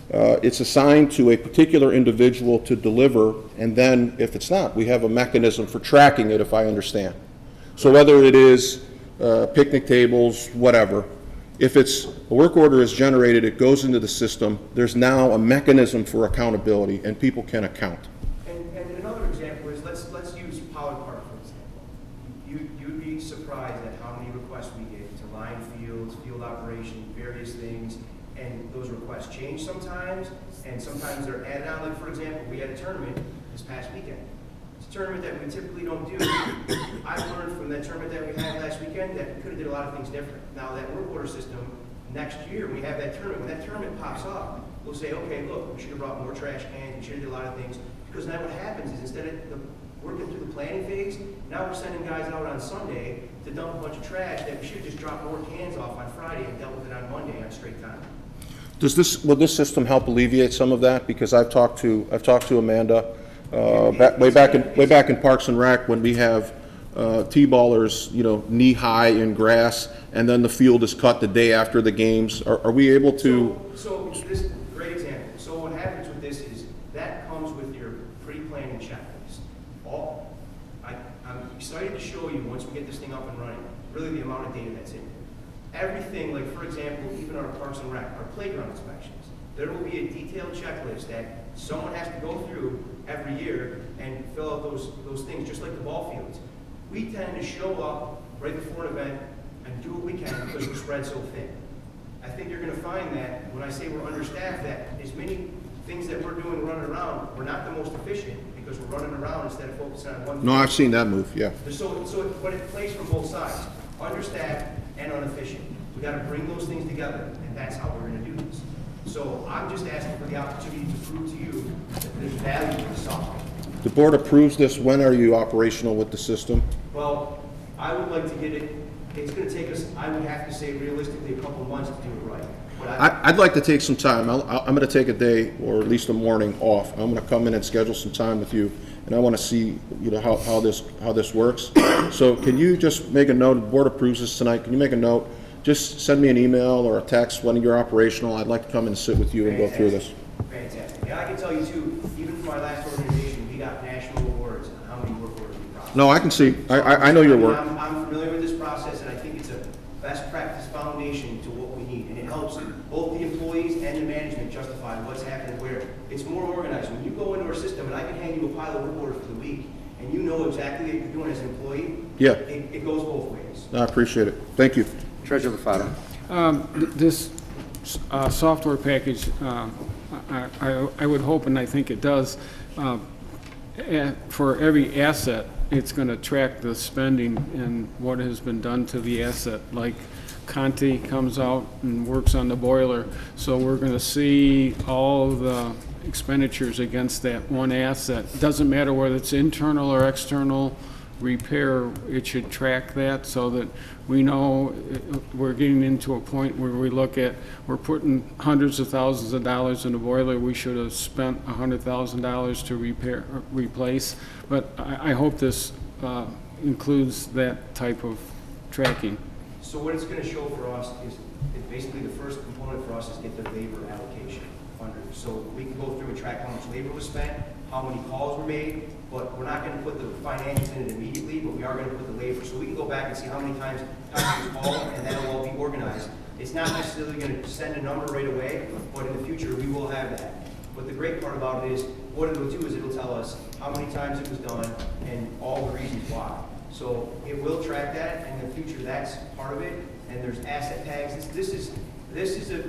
It's assigned to a particular individual to deliver, and then if it's not, we have a mechanism for tracking it, if I understand. So whether it is picnic tables, whatever, if it's a work order is generated, it goes into the system. There's now a mechanism for accountability, and people can account. And another example is, let's use Pollard Park, for example. You'd be surprised at how many requests we get to line fields, field operation, various things, and those requests change sometimes, and sometimes they're added on. Like, for example, we had a tournament this past weekend. It's a tournament that we typically don't do. I've learned from that tournament that we had last weekend that we could have did a lot of things different. Now, that work order system next year, we have that tournament. When that tournament pops up, we'll say, okay, look, we should have brought more trash cans, we should have did a lot of things. Because then what happens is instead of working through the planning phase, now we're sending guys out on Sunday to dump a bunch of trash that we should have just dropped more cans off on Friday and dealt with it on Monday on straight time. Will this system help alleviate some of that? Because I've talked to Amanda, way back in Parks and Rec, when we have T-ballers, knee high in grass, and then the field is cut the day after the games. Are we able to? So this is a great example. So what happens with this is that comes with your pre-planning checklist. I'm excited to show you once we get this thing up and running, really the amount of data that's in. Everything, like for example, even our Parks and Rec, our playground inspections, there will be a detailed checklist that someone has to go through every year and fill out those things, just like the ball fields. We tend to show up right before an event and do what we can because we're spread so thin. I think you're going to find that when I say we're understaffed, that as many things that we're doing running around, we're not the most efficient because we're running around instead of focusing on one thing. No, I've seen that move, yeah. But it plays from both sides, understaffed and inefficient. We got to bring those things together, and that's how we're going to do this. So I'm just asking for the opportunity to prove to you that there's value in the software. The board approves this. When are you operational with the system? Well, I would like to get it, it's going to take us, I would have to say realistically, a couple of months to do it right. But I'd like to take some time. I'm going to take a day or at least a morning off. I'm going to come in and schedule some time with you, and I want to see how this works. So can you just make a note? The board approves this tonight. Can you make a note? Just send me an email or a text when you're operational. I'd like to come and sit with you and go through this. Fantastic. And I can tell you too, even for my last organization, we got national awards on how many work orders we processed. No, I can see. I know your work. I'm familiar with this process, and I think it's a best practice foundation to what we need, and it helps both the employees and the management justify what's happening where. It's more organized. When you go into our system, and I can hand you a pile of work orders for the week, and you know exactly what you're doing as an employee, yeah, it goes both ways. I appreciate it. Thank you. Treasurer LaFatta. This software package, I would hope, and I think it does, for every asset, it's going to track the spending and what has been done to the asset. Like Conti comes out and works on the boiler, so we're going to see all the expenditures against that one asset. It doesn't matter whether it's internal or external repair, it should track that so that we know we're getting into a point where we look at, we're putting hundreds of thousands of dollars in a boiler, we should have spent $100,000 to replace. But I hope this includes that type of tracking. So what it's going to show for us is basically the first component for us is get the labor allocation under. So we can go through and track how much labor was spent, how many calls were made, but we're not going to put the financials in it immediately, but we are going to put the labor. So we can go back and see how many times it was called, and that'll all be organized. It's not necessarily going to send a number right away, but in the future we will have that. But the great part about it is, what it'll do is it'll tell us how many times it was done and all the reasons why. So it will track that, and in the future that's part of it. And there's asset tags. This is a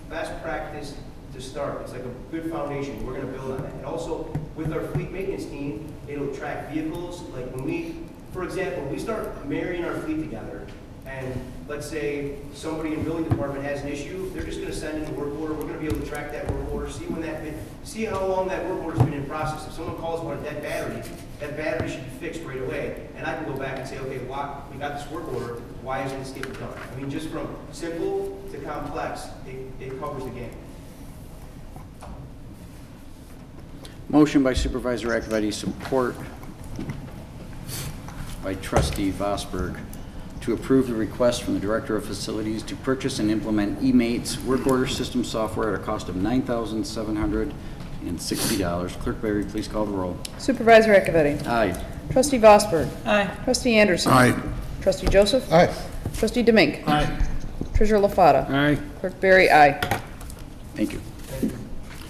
best practice to start. It's like a good foundation. We're going to build on that. And also with our fleet maintenance team, it'll track vehicles. Like when we, for example, we start marrying our fleet together, and let's say somebody in the building department has an issue, they're just going to send in the work order. We're going to be able to track that work order, see how long that work order's been in process. If someone calls about a dead battery, that battery should be fixed right away. And I can go back and say, okay, we got this work order. Why isn't this getting done? I mean, just from simple to complex, it covers the game. Motion by Supervisor Acciavatti, support by Trustee Vosberg to approve the request from the Director of Facilities to purchase and implement eMates work order system software at a cost of $9,760. Clerk Berry, please call the roll. Supervisor Acciavatti. Aye. Trustee Vosberg. Aye. Trustee Anderson. Aye. Trustee Joseph. Aye. Trustee DeMuynck. Aye. Treasurer LaFatta. Aye. Clerk Berry, aye. Thank you.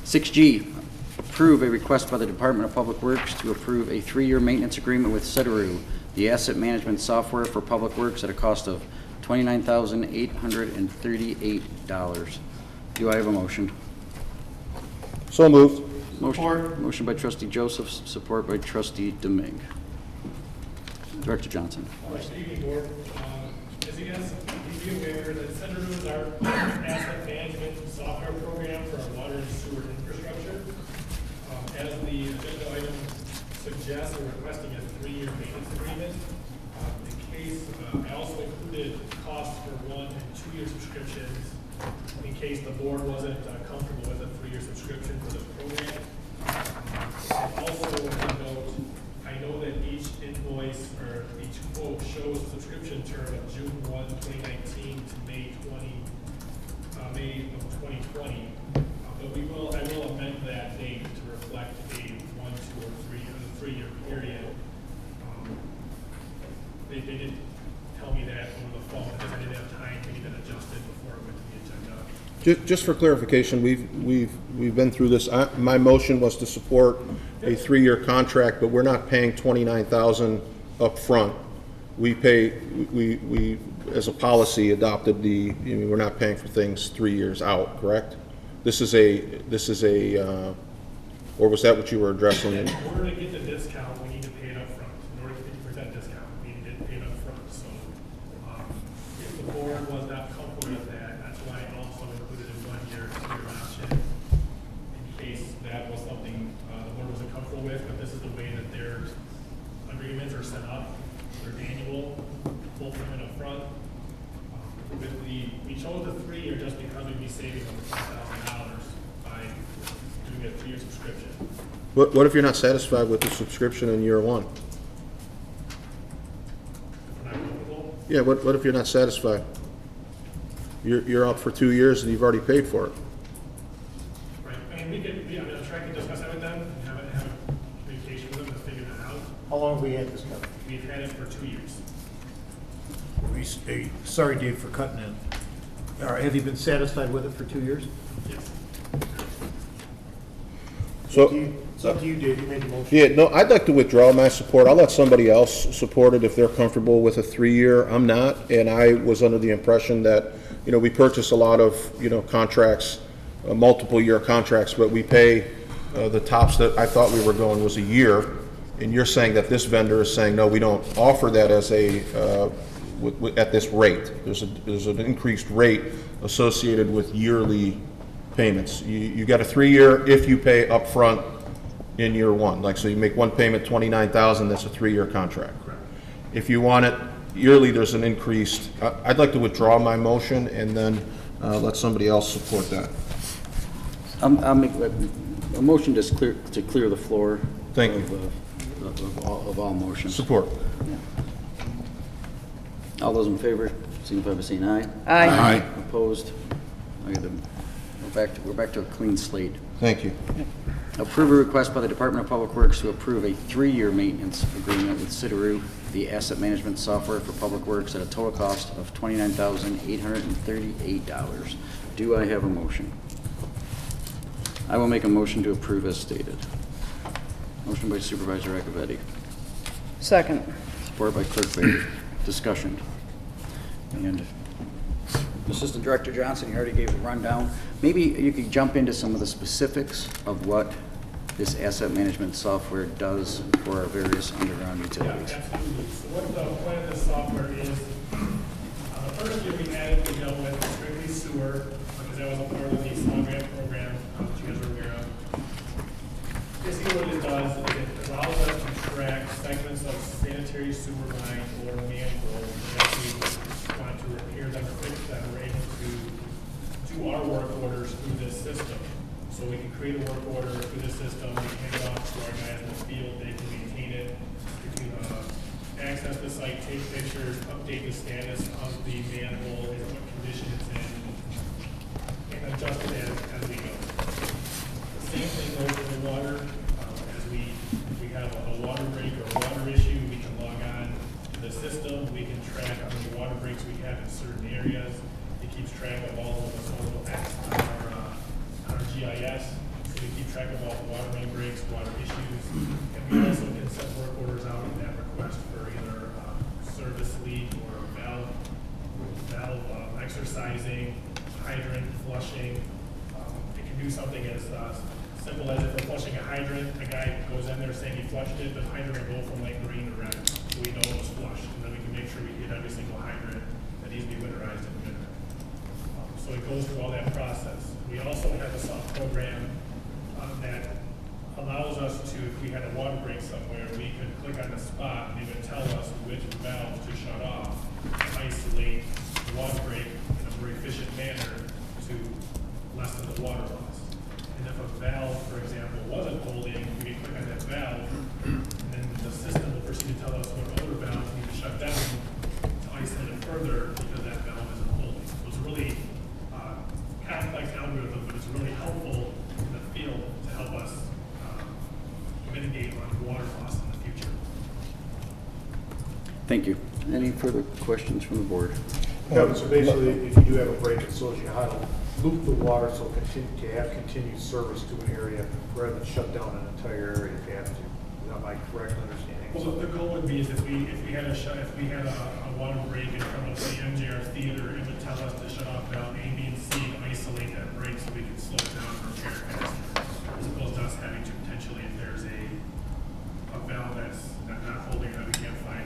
6G, approve a request by the Department of Public Works to approve a 3-year maintenance agreement with Cederu, the asset management software for public works, at a cost of $29,838. Do I have a motion? So moved. Motion by Trustee Joseph, support by Trustee DeMuynck. Director Johnson. Good evening, Board. As you guys be aware that Senator is our asset management software program for our water and sewer infrastructure. As the agenda item suggests, we're requesting a 3-year maintenance agreement. In case, I also included costs for 1- and 2-year subscriptions in case the board wasn't comfortable with a 3-year subscription for the program. Also, to note, I know that each invoice or each quote shows a subscription term of June 1, 2019 to May of 2020. But I will amend that date to reflect a 1, 2, or 3-year period. They did tell me that over the phone because I didn't have time to get that adjusted before it went to the agenda. Just for clarification, we've been through this. My motion was to support a 3-year contract, but we're not paying $29,000 up front. We as a policy adopted we're not paying for things 3 years out, correct? This is a, or was that what you were addressing? In order to get the discount, we need to pay it up front. In order to get 50% discount, we need to pay it up front. So if the board was not comfortable with that, that's why I also included a 1-year option in case that was something the board wasn't comfortable with. But this is the way that their agreements are set up. They're annual, full payment up front. We chose the 3-year just because we'd be saving over $5,000 by doing a 3-year subscription. What if you're not satisfied with the subscription in year 1? Not comfortable. Yeah, what if you're not satisfied? You're out for 2 years and you've already paid for it. Right. I mean, I'm sure I can discuss that with them and have a communication with them to figure that out. How long have we had this covered? We've had it for 2 years. Sorry, Dave, for cutting in. Have you been satisfied with it for 2 years? Yes. So, It's up to you, Dave. You made the motion. yeah, no, I'd like to withdraw my support. I'll let somebody else support it if they're comfortable with a 3-year. I'm not, and I was under the impression that, we purchase a lot of, contracts, multiple year contracts, but we pay the tops that I thought we were going was a year. And you're saying that this vendor is saying, no, we don't offer that as at this rate. There's an increased rate associated with yearly payments. You got a 3-year if you pay up front in year 1. Like, so you make one payment, $29,000, that's a 3-year contract. Correct. If you want it yearly, there's an increased, I'd like to withdraw my motion and then let somebody else support that. I'll make a motion to clear the floor. Thank you. Of all motions. Support. All those in favor, signify by saying aye. Aye. Opposed? We're back to a clean slate. Thank you. Approve a request by the Department of Public Works to approve a 3-year maintenance agreement with Citation, the asset management software for public works, at a total cost of $29,838. Do I have a motion? I will make a motion to approve as stated. Motion by Supervisor Acciavatti. Second. Support by Clerk Baker. Discussion. And Assistant Director Johnson, you already gave the rundown. Maybe you could jump into some of the specifics of what this asset management software does for our various underground utilities. Yeah, absolutely. So what the point of this software is, the first year we had it, we dealt with strictly sewer, because that was a part of the SLOG grant program that you guys are aware of. Basically what it does is it allows us to track segments of sanitary sewer line or manhole that we want to repair them or fix them. We're able to do our work orders through this system. So we can create a work order through the system, we can hand it off to our guys in the field, they can maintain it, we can access the site, take pictures, update the status of the manhole, and what condition it's in, and adjust it as we go. The same thing goes with the water. As we have a water break or a water issue, we can log on to the system, we can track how many water breaks we have in certain areas. It keeps track of all of the total acts on our GIS, so we keep track of all the water main breaks, water issues, and we also can set work orders out in that request for either service leak or valve exercising, hydrant flushing. It can do something as simple as if we're flushing a hydrant, a guy goes in there saying he flushed it, but the hydrant will go from like green to red, so we know it was flushed, and then we can make sure we hit every single hydrant that needs to be winterized in the winter. So it goes through all that process. We also have a soft program that allows us to, if we had a water break somewhere, we could click on the spot and it would tell us which valve to shut off, to isolate the water break in a very efficient manner to lessen the water loss. And if a valve, for example, wasn't holding, we could click on that valve, and then the system will proceed to tell us what other valves need to shut down to isolate it further because that valve isn't holding. So it's a really complex algorithm, but it's really helpful in the field to help us mitigate on water loss in the future. Thank you. Any further questions from the board? No, so basically, if you do have a break, it shows you how to loop the water so to have continued service to an area rather than shut down an entire area if you have to. Is that my correct understanding? Well, the goal would be is if we had a water break in front of the MJR Theater, it would tell us to shut off valve A, B, and C to isolate that break so we can slow it down and repair it faster, as opposed to us having to potentially, if there's a valve that's not holding that we can't find,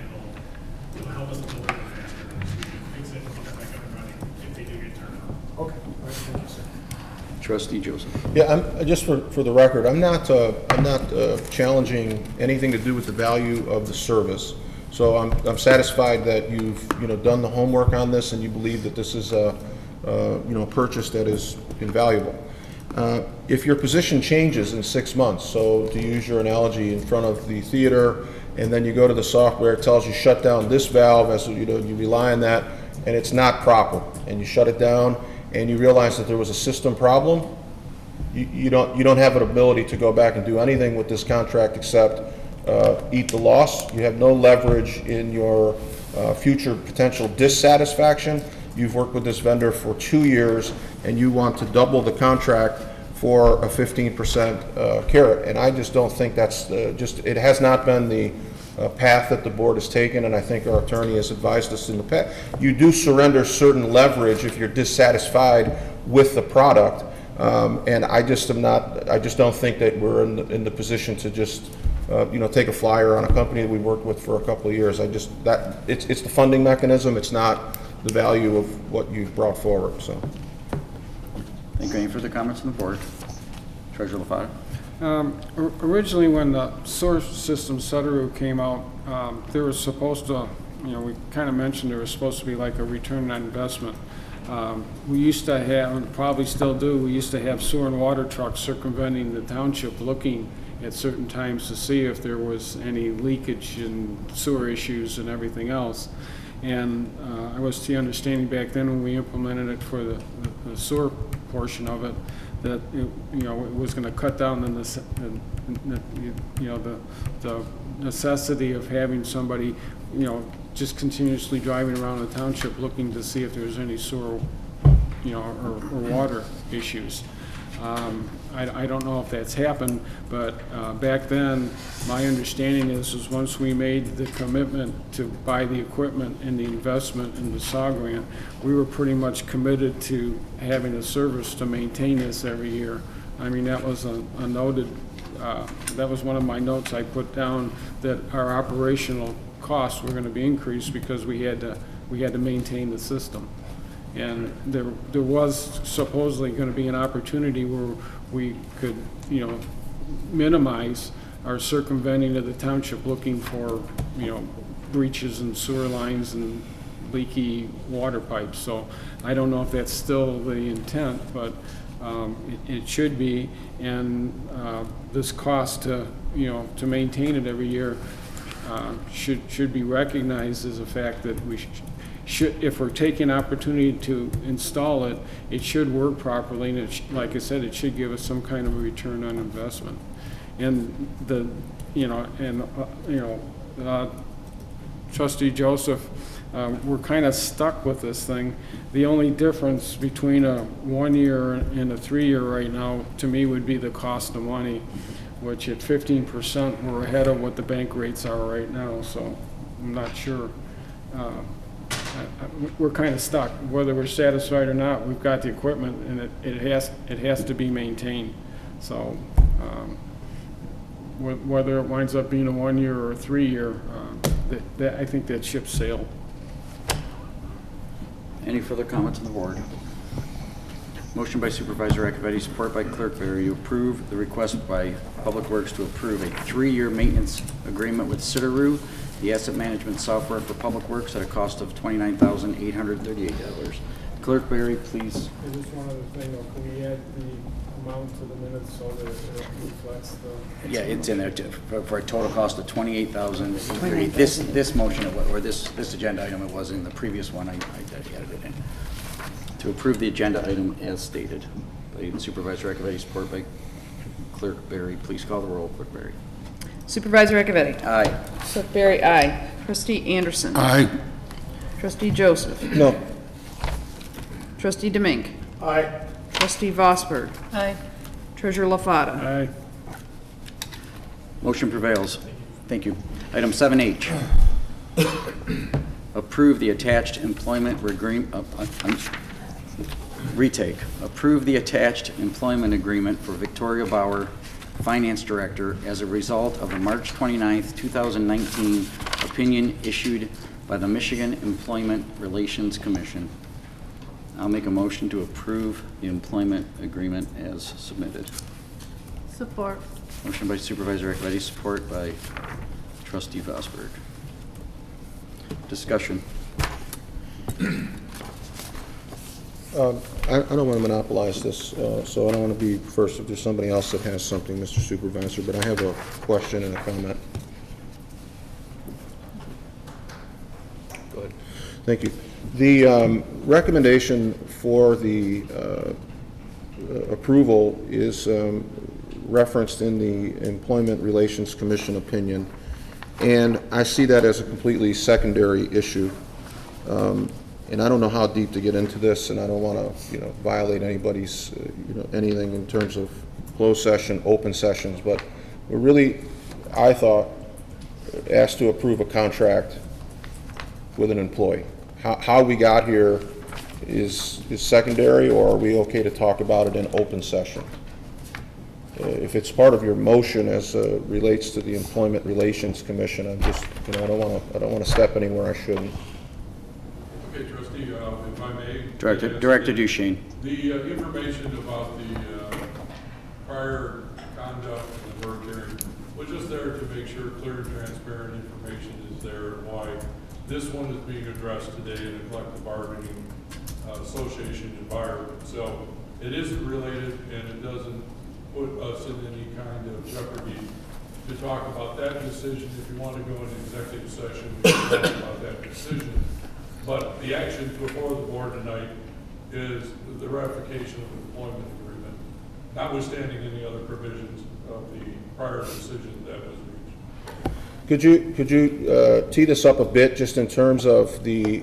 it'll help us a little bit faster so we can fix it and get it back up and running if they do get turned on. Okay, all right, thank you, sir. Trustee Joseph. Yeah, just for the record, I'm not challenging anything to do with the value of the service. So I'm satisfied that you've done the homework on this and you believe that this is a purchase that is invaluable. If your position changes in 6 months, so to use your analogy, in front of the theater, and then you go to the software, it tells you shut down this valve, as you rely on that, and it's not proper, and you shut it down, and you realize that there was a system problem, you don't have an ability to go back and do anything with this contract except eat the loss. You have no leverage in your future potential dissatisfaction. You've worked with this vendor for 2 years, and you want to double the contract for a 15% carrot. And I just don't think that's it has not been the path that the board has taken, and I think our attorney has advised us in the past. You do surrender certain leverage if you're dissatisfied with the product, and I just don't think that we're in the position to just take a flyer on a company that we worked with for a couple of years. It's the funding mechanism. It's not the value of what you've brought forward. So, Thank you. Any further comments from the board? Treasurer LaFata. Originally, when the source system Sutteroo came out, there was supposed to, we kind of mentioned there was supposed to be like a return on investment. We used to have, and probably still do, we used to have sewer and water trucks circumventing the township looking at certain times to see if there was any leakage and sewer issues and everything else. And I was to the understanding back then when we implemented it for the sewer portion of it, that it was going to cut down the necessity of having somebody just continuously driving around the township looking to see if there's any sewer or water issues. I don't know if that's happened, but back then, my understanding is once we made the commitment to buy the equipment and the investment in the SAW grant, we were pretty much committed to having a service to maintain this every year. I mean, that was a noted, that was one of my notes I put down, that our operational costs were going to be increased because we had to maintain the system. And there was supposedly going to be an opportunity where we could, minimize our circumventing of the township looking for, breaches in sewer lines and leaky water pipes. So I don't know if that's still the intent, but it should be. And this cost to maintain it every year should be recognized as a fact that we should, if we're taking opportunity to install it, it should work properly, and like I said, it should give us some kind of a return on investment. And Trustee Joseph, we're kind of stuck with this thing. The only difference between a 1 year and a 3 year right now, to me, would be the cost of money, which at 15%, we're ahead of what the bank rates are right now. So I'm not sure. We're kind of stuck. Whether we're satisfied or not, we've got the equipment, and it has to be maintained. So whether it winds up being a 1 year or a 3 year, I think that ship sailed. Any further comments on the board? Motion by Supervisor Acciavatti, support by Clerk Barry, to approve the request by Public Works to approve a 3-year maintenance agreement with Citaru, the asset management software for Public Works, at a cost of $29,838. Clerk Barry, please. I just one other thing, though, can we add the amount to the minutes so that it reflects the... Yeah, it's in there too, for a total cost of $28,838. This motion, or this agenda item, it was in the previous one, I added it in. To approve the agenda item as stated by Supervisor Acciavatti, support by Clerk Barry. Please call the roll, Clerk Barry. Supervisor Acciavatti. Aye. Clerk Barry, aye. Trustee Anderson. Aye. Trustee Joseph. No. Trustee DeMuynck. Aye. Trustee Vosberg. Aye. Treasurer LaFata. Aye. Motion prevails. Thank you. Item 7H. Approve the attached employment retake. Approve the attached employment agreement for Victoria Bauer, Finance Director, as a result of the March 29th, 2019 opinion issued by the Michigan Employment Relations Commission. I'll make a motion to approve the employment agreement as submitted. Support. Motion by Supervisor Acciavatti, support by Trustee Vosberg. Discussion. I don't want to monopolize this, so I don't want to be first if there's somebody else that has something, Mr. Supervisor, but I have a question and a comment. Go ahead. Thank you. The recommendation for the approval is referenced in the Employment Relations Commission opinion, and I see that as a completely secondary issue. And I don't know how deep to get into this, and I don't want to, violate anybody's, anything in terms of closed session, open sessions, but we're really, I thought, asked to approve a contract with an employee. How we got here is secondary, or are we okay to talk about it in open session? If it's part of your motion as relates to the Employment Relations Commission, I'm just, I don't want to step anywhere I shouldn't. Okay, Trustee, if I may. Director Duchesne. The information about the prior conduct and the work hearing was just there to make sure clear and transparent information is there, and why this one is being addressed today in a collective bargaining association environment. So it isn't related, and it doesn't put us in any kind of jeopardy to talk about that decision. If you want to go into executive session, we can talk about that decision. But the action before the board tonight is the ratification of the employment agreement, notwithstanding any other provisions of the prior decision that was reached. Could you tee this up a bit, just in terms of the,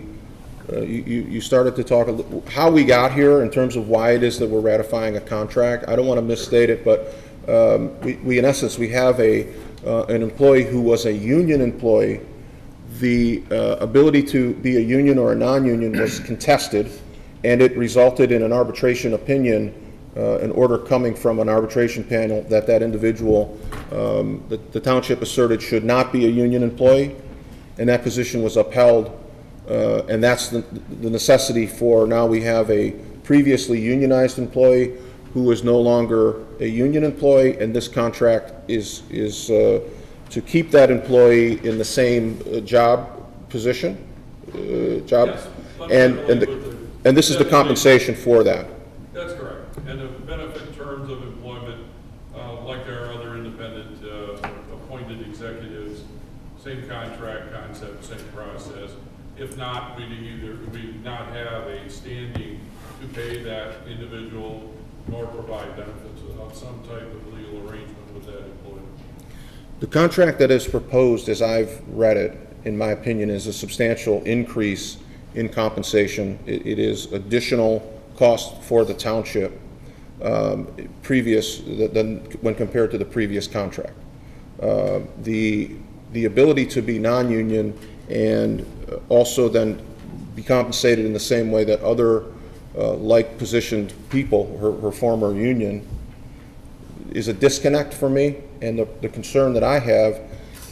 you started to talk how we got here in terms of why it is that we're ratifying a contract. I don't want to misstate it, but we in essence, we have an employee who was a union employee. The ability to be a union or a non-union was contested, and it resulted in an arbitration opinion, an order coming from an arbitration panel that individual, the township asserted, should not be a union employee, and that position was upheld, and that's the necessity for now we have a previously unionized employee who is no longer a union employee, and this contract is to keep that employee in the same job position, Yes, and this is the compensation for that. That's correct. And the benefit terms of employment, like our other independent appointed executives, same contract concept, same process. If not, we'd not have a standing to pay that individual nor provide benefits without some type of legal arrangement with that employee. The contract that is proposed, as I've read it, in my opinion, is a substantial increase in compensation. It is additional cost for the township when compared to the previous contract. The ability to be non-union and also then be compensated in the same way that other like positioned people, her former union, is a disconnect for me. And the concern that I have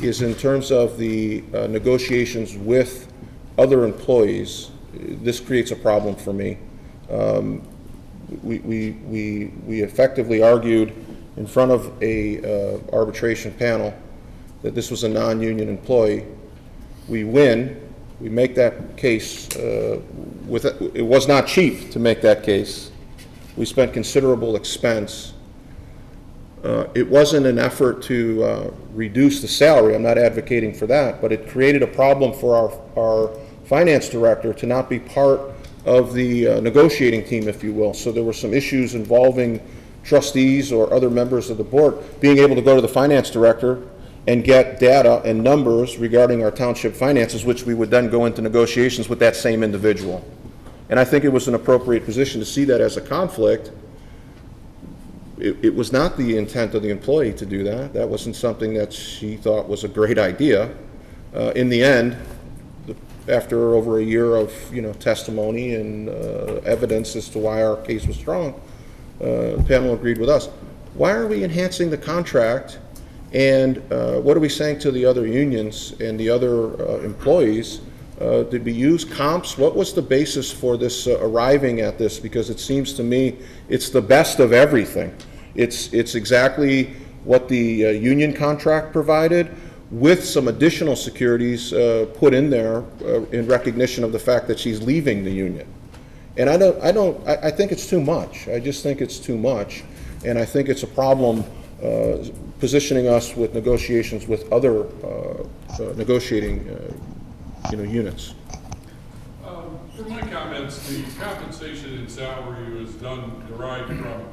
is in terms of the negotiations with other employees this creates a problem for me. We effectively argued in front of a arbitration panel that this was a non-union employee. We win. We make that case. It was not cheap to make that case. We spent considerable expense. It wasn't an effort to reduce the salary. I'm not advocating for that, but it created a problem for our finance director to not be part of the negotiating team, if you will. So there were some issues involving trustees or other members of the board being able to go to the finance director and get data and numbers regarding our township finances, which we would then go into negotiations with that same individual. And I think it was an appropriate position to see that as a conflict. It was not the intent of the employee to do that. That wasn't something that she thought was a great idea. In the end, after over a year of testimony and evidence as to why our case was strong, the panel agreed with us. Why are we enhancing the contract, and what are we saying to the other unions and the other employees? Did we use comps? What was the basis for this arriving at this? Because it seems to me it's the best of everything. It's exactly what the union contract provided, with some additional securities put in there in recognition of the fact that she's leaving the union. And I think it's too much. I just think it's too much, and I think it's a problem positioning us with negotiations with other negotiating units. For my comments, the compensation and salary was derived from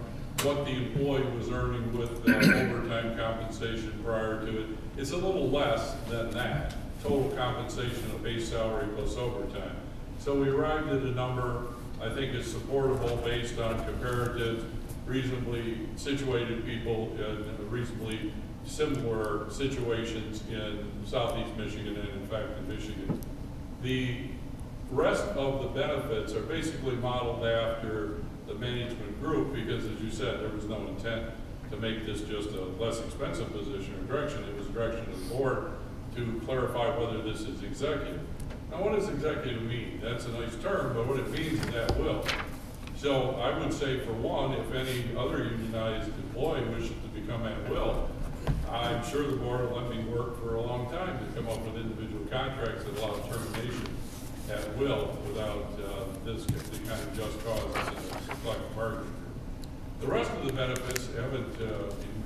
what the employee was earning with overtime compensation prior to it. It's a little less than that, total compensation of base salary plus overtime. So we arrived at a number I think is supportable based on comparative, reasonably situated people in reasonably similar situations in southeast Michigan and in fact in Michigan. The rest of the benefits are basically modeled after the management group because, as you said, there was no intent to make this just a less expensive position or direction. It was direction of the board to clarify whether this is executive. Now, what does executive mean? That's a nice term, but what it means is at will. So I would say, for one, if any other unionized employee wishes to become at will, I'm sure the board will let me work for a long time to come up with individual contracts that allow termination at will without this kind of just cause in a collective bargaining group. The rest of the benefits haven't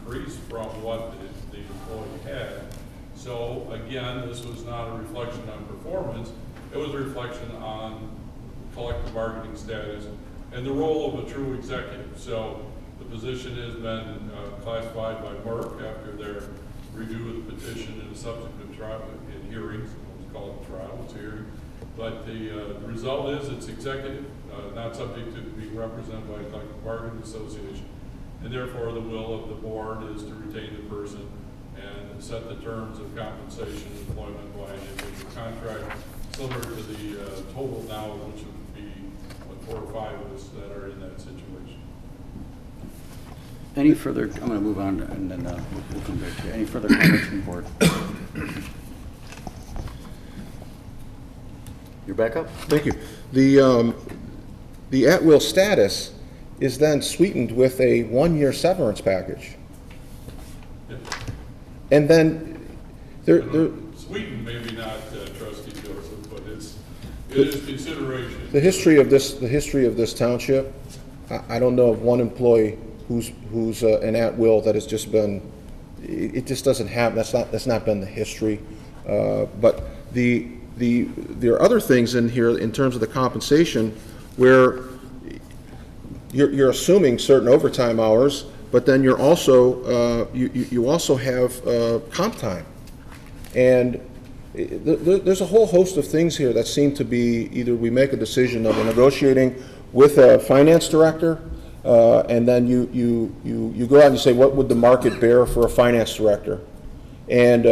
increased from what the employee had. So again, this was not a reflection on performance. It was a reflection on collective bargaining status and the role of a true executive. So the position has been classified by DeMuynck after their review of the petition and a subsequent trial in hearings. It's called a trial, it's a hearing. But the result is it's executive, not subject to be represented by a collective bargaining association. And therefore, the will of the board is to retain the person and set the terms of compensation and employment by an individual contract, similar to the total now, which would be 4 or 5 of us that are in that situation. Any further, I'm going to move on and then we'll come back to you. Any further comments from the board? You're back up? Thank you. The at-will status is then sweetened with a 1-year severance package. Yep. And then Sweden, maybe not Trustee Joseph, but it is consideration. The history of this township, I don't know of one employee who's an at-will that has just been. It just doesn't have. That's not been the history. But there are other things in here in terms of the compensation where you're assuming certain overtime hours, but then you're also you also have comp time, and there's a whole host of things here that seem to be either we make a decision of negotiating with a finance director, and then you go out and you say what would the market bear for a finance director, and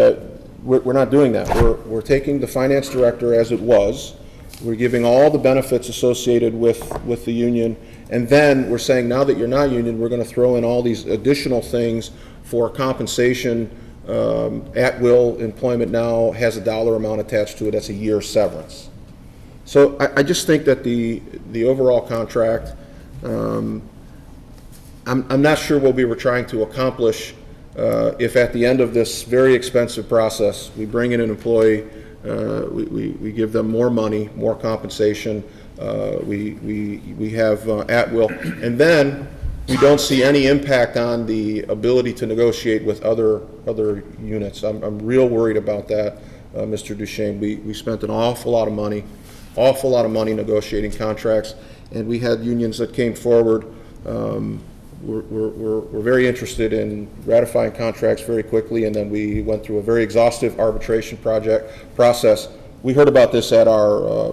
we're not doing that. We're taking the finance director as it was. We're giving all the benefits associated with the union, and then we're saying now that you're not union, we're going to throw in all these additional things for compensation. At-will employment now has a dollar amount attached to it. That's a year severance. So I just think that the overall contract, I'm not sure what we were trying to accomplish if at the end of this very expensive process, we bring in an employee, we give them more money, more compensation, we have at will, and then we don't see any impact on the ability to negotiate with other units. I'm real worried about that, Mr. Duchesne. We spent an awful lot of money negotiating contracts, and we had unions that came forward. We're very interested in ratifying contracts very quickly, and then we went through a very exhaustive arbitration process. We heard about this at our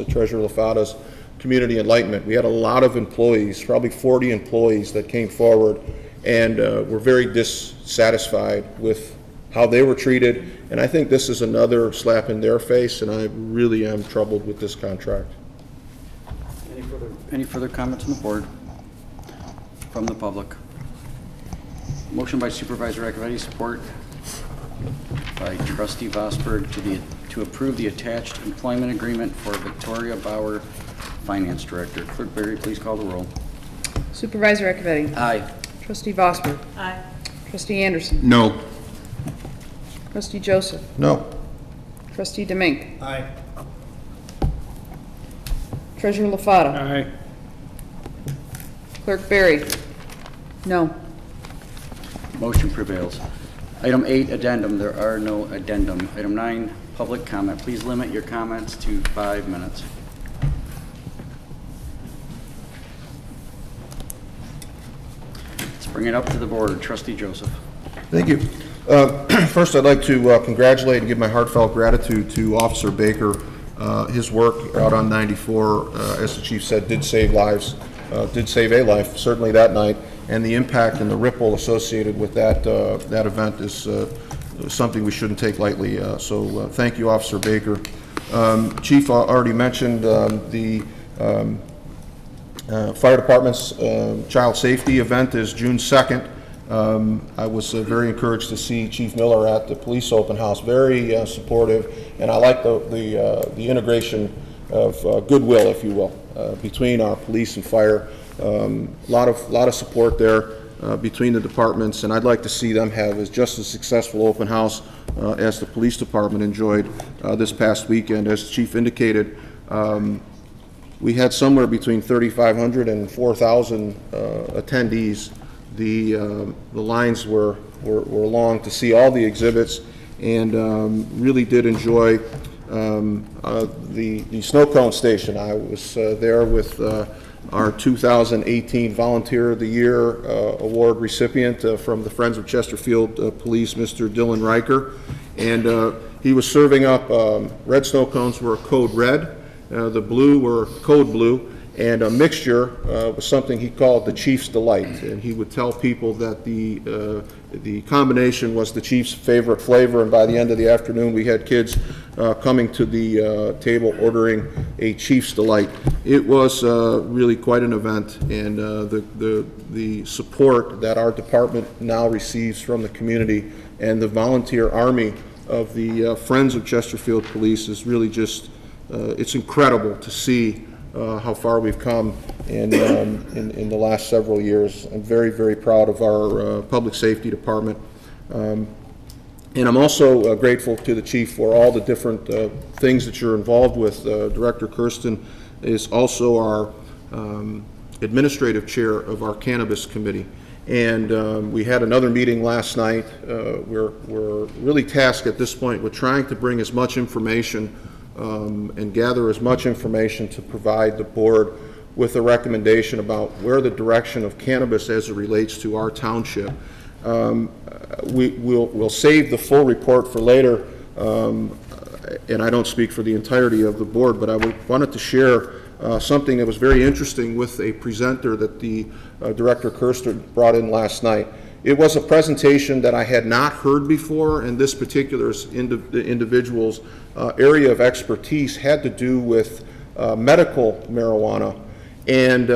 Treasurer Lafada's Community Enlightenment. We had a lot of employees, probably 40 employees that came forward, and were very dissatisfied with how they were treated, and I think this is another slap in their face, and I really am troubled with this contract. Any further comments on the board from the public? Motion by Supervisor Acciavatti, support by Trustee Vosberg to approve the attached employment agreement for Victoria Bauer, Finance Director. Clerk Berry, please call the roll. Supervisor Acciavatti. Aye. Trustee Vosberg. Aye. Trustee Anderson. No. Trustee Joseph. No. Trustee DeMuynck. Aye. Treasurer Lafada. Aye. Clerk Berry. No. Motion prevails. Item 8, addendum. There are no addendum. Item 9, public comment. Please limit your comments to 5 minutes. Let's bring it up to the board. Trustee Joseph. Thank you. First, I'd like to congratulate and give my heartfelt gratitude to Officer Baker. His work out on 94, as the chief said, did save lives, did save a life, certainly that night, and the impact and the ripple associated with that event is something we shouldn't take lightly. So thank you, Officer Baker. Chief already mentioned the fire department's child safety event is June 2nd. I was very encouraged to see Chief Miller at the police open house, very supportive, and I like the integration of goodwill, if you will, between our police and fire. A lot of support there between the departments, and I'd like to see them have just as successful open house as the police department enjoyed this past weekend. As the chief indicated, we had somewhere between 3,500 and 4,000 attendees. The lines were long to see all the exhibits, and really did enjoy the snow cone station. I was there with our 2018 Volunteer of the Year award recipient from the Friends of Chesterfield Police, Mr. Dylan Riker, and he was serving up red snow cones were code red, the blue were code blue, and a mixture was something he called the Chief's Delight, and he would tell people that the combination was the Chief's favorite flavor, and by the end of the afternoon we had kids coming to the table ordering a Chief's Delight. It was really quite an event, and the support that our department now receives from the community and the volunteer army of the Friends of Chesterfield Police is really just, it's incredible to see how far we've come in the last several years. I'm very, very proud of our public safety department. And I'm also grateful to the chief for all the different things that you're involved with. Director Kersten is also our administrative chair of our cannabis committee. And we had another meeting last night. We're really tasked at this point with trying to bring as much information and gather as much information to provide the board with a recommendation about where the direction of cannabis as it relates to our township. We'll save the full report for later, and I don't speak for the entirety of the board, but I wanted to share something that was very interesting with a presenter that the Director Kersten brought in last night. It was a presentation that I had not heard before, and this particular individual's area of expertise had to do with medical marijuana. And,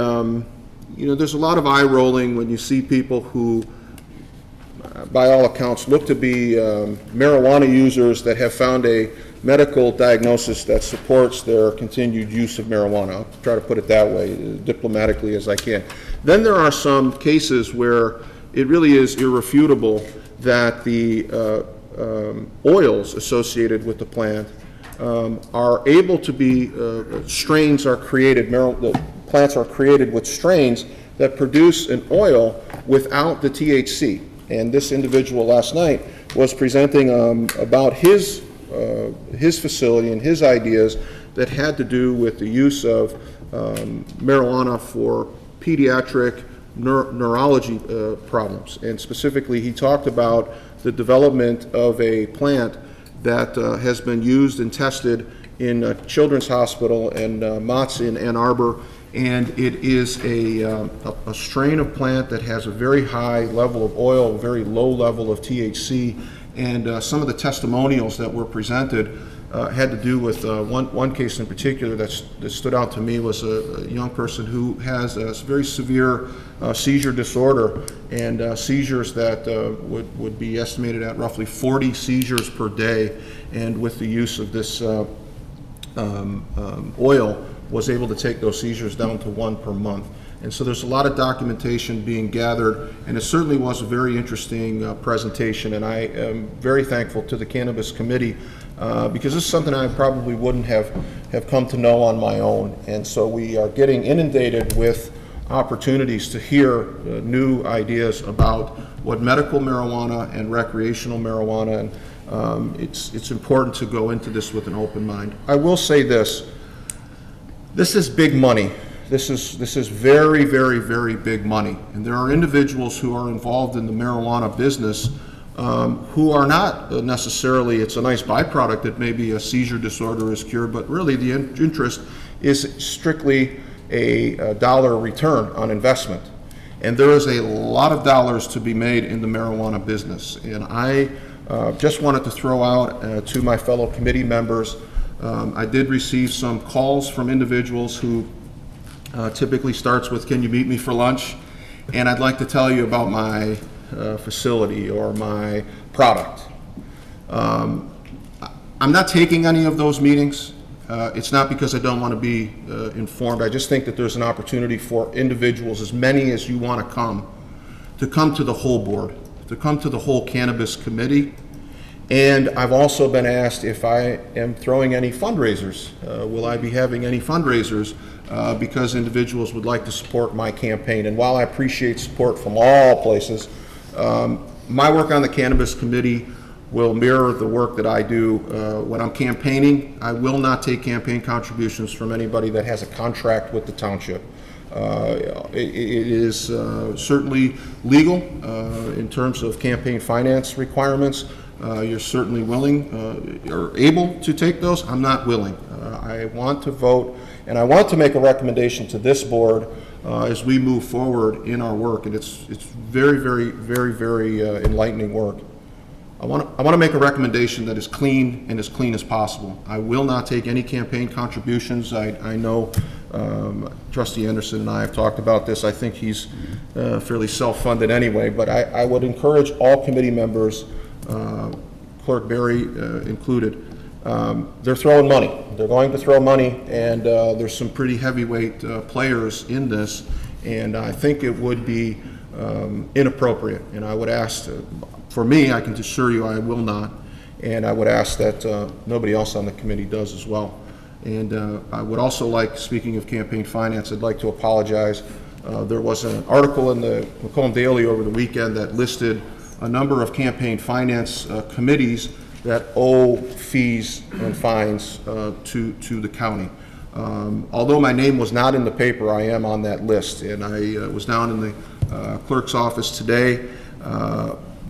you know, there's a lot of eye rolling when you see people who, by all accounts, look to be marijuana users that have found a medical diagnosis that supports their continued use of marijuana. I'll try to put it that way, diplomatically as I can. Then there are some cases where it really is irrefutable that the oils associated with the plant are able to be, strains are created, the plants are created with strains that produce an oil without the THC. And this individual last night was presenting about his facility and his ideas that had to do with the use of marijuana for pediatric neurology problems. And specifically, he talked about the development of a plant that has been used and tested in Children's Hospital and Mott's in Ann Arbor, and it is a strain of plant that has a very high level of oil, a very low level of THC, and some of the testimonials that were presented had to do with one case in particular that stood out to me was a young person who has a very severe seizure disorder, and seizures that would be estimated at roughly 40 seizures per day, and with the use of this oil was able to take those seizures down to 1 per month. And so there's a lot of documentation being gathered, and it certainly was a very interesting presentation, and I am very thankful to the Cannabis Committee because this is something I probably wouldn't have come to know on my own. And so we are getting inundated with opportunities to hear new ideas about what medical marijuana and recreational marijuana, and it's important to go into this with an open mind. I will say this is big money. This is very, very, very big money. And there are individuals who are involved in the marijuana business who are not necessarily, it's a nice byproduct that maybe a seizure disorder is cured, but really the interest is strictly a dollar return on investment. And there is a lot of dollars to be made in the marijuana business. And I just wanted to throw out to my fellow committee members, I did receive some calls from individuals who typically starts with, can you meet me for lunch? And I'd like to tell you about my facility or my product. I'm not taking any of those meetings. It's not because I don't want to be informed. I just think that there's an opportunity for individuals, as many as you want to come to the whole board, to come to the whole Cannabis Committee. And I've also been asked if I am throwing any fundraisers. Will I be having any fundraisers because individuals would like to support my campaign? And while I appreciate support from all places, my work on the Cannabis Committee will mirror the work that I do when I'm campaigning. I will not take campaign contributions from anybody that has a contract with the township. It is certainly legal in terms of campaign finance requirements. You're certainly willing or able to take those. I'm not willing. I want to vote, and I want to make a recommendation to this board as we move forward in our work, and it's very, very, very, very enlightening work. I want to make a recommendation that is clean and as clean as possible. I will not take any campaign contributions. I know Trustee Anderson and I have talked about this. I think he's fairly self-funded anyway, but I would encourage all committee members, Clerk Berry included, they're throwing money. They're going to throw money, and there's some pretty heavyweight players in this, and I think it would be inappropriate. And I would ask, for me, I can assure you I will not, and I would ask that nobody else on the committee does as well. And I would also like, speaking of campaign finance, I'd like to apologize. There was an article in the Macomb Daily over the weekend that listed a number of campaign finance committees that owe fees and fines to the county. Although my name was not in the paper, I am on that list, and I was down in the clerk's office today.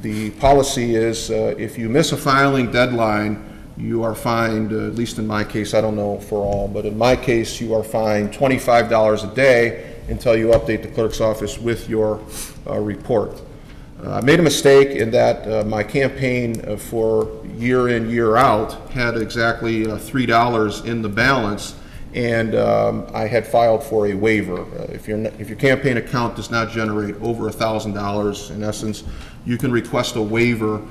The policy is if you miss a filing deadline, you are fined, at least in my case, I don't know for all, but in my case, you are fined $25 a day until you update the clerk's office with your report. I made a mistake in that my campaign for year in, year out had exactly $3 in the balance, and I had filed for a waiver. If your campaign account does not generate over $1,000, in essence, you can request a waiver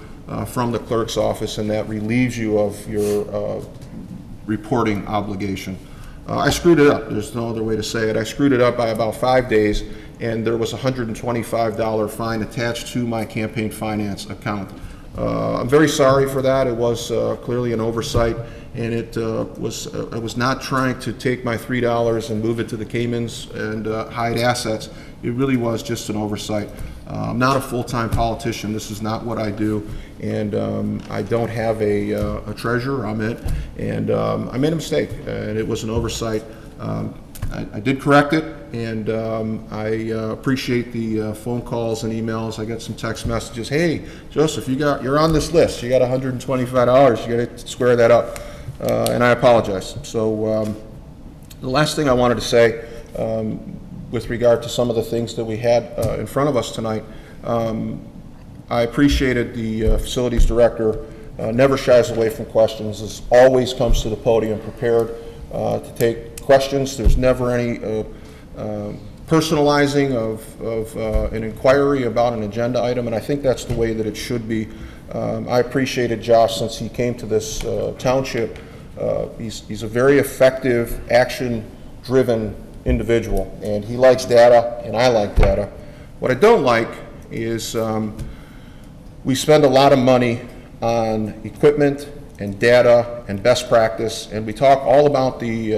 from the clerk's office, and that relieves you of your reporting obligation. I screwed it up. There's no other way to say it. I screwed it up by about 5 days, and there was a $125 fine attached to my campaign finance account. I'm very sorry for that. It was clearly an oversight, and I was not trying to take my $3 and move it to the Caymans and hide assets. It really was just an oversight. I'm not a full-time politician. This is not what I do, and I don't have a treasurer. I'm it, and I made a mistake, and it was an oversight. I did correct it, and I appreciate the phone calls and emails. I got some text messages. Hey, Joseph, you're on this list. You got $125. You got to square that up, and I apologize. So the last thing I wanted to say, with regard to some of the things that we had in front of us tonight, I appreciated the facilities director never shies away from questions, always comes to the podium prepared to take questions. There's never any personalizing of an inquiry about an agenda item, and I think that's the way that it should be. I appreciated Josh since he came to this township. He's a very effective, action-driven individual, and he likes data, and I like data. What I don't like is we spend a lot of money on equipment and data and best practice, and we talk all about the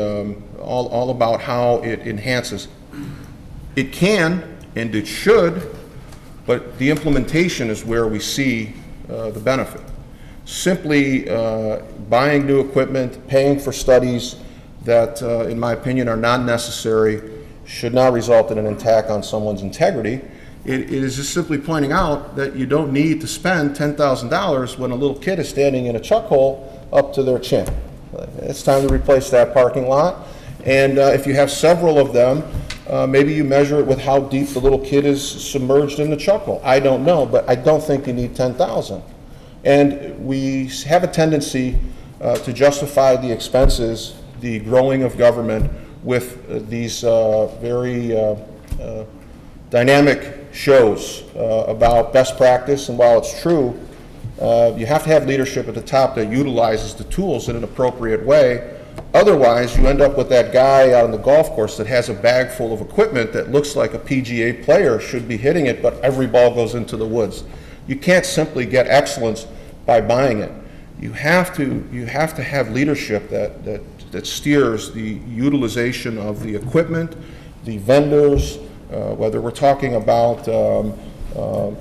all about how it enhances. It can and it should, but the implementation is where we see the benefit. Simply buying new equipment, paying for studies that, in my opinion, are not necessary, should not result in an attack on someone's integrity. It is just simply pointing out that you don't need to spend $10,000 when a little kid is standing in a chuck hole up to their chin. It's time to replace that parking lot. And if you have several of them, maybe you measure it with how deep the little kid is submerged in the chuck hole. I don't know, but I don't think you need 10,000. And we have a tendency to justify the expenses, the growing of government, with these very dynamic shows about best practice. And while it's true, you have to have leadership at the top that utilizes the tools in an appropriate way. Otherwise, you end up with that guy out on the golf course that has a bag full of equipment that looks like a PGA player should be hitting it, but every ball goes into the woods. You can't simply get excellence by buying it. You have to have leadership that steers the utilization of the equipment, the vendors, whether we're talking about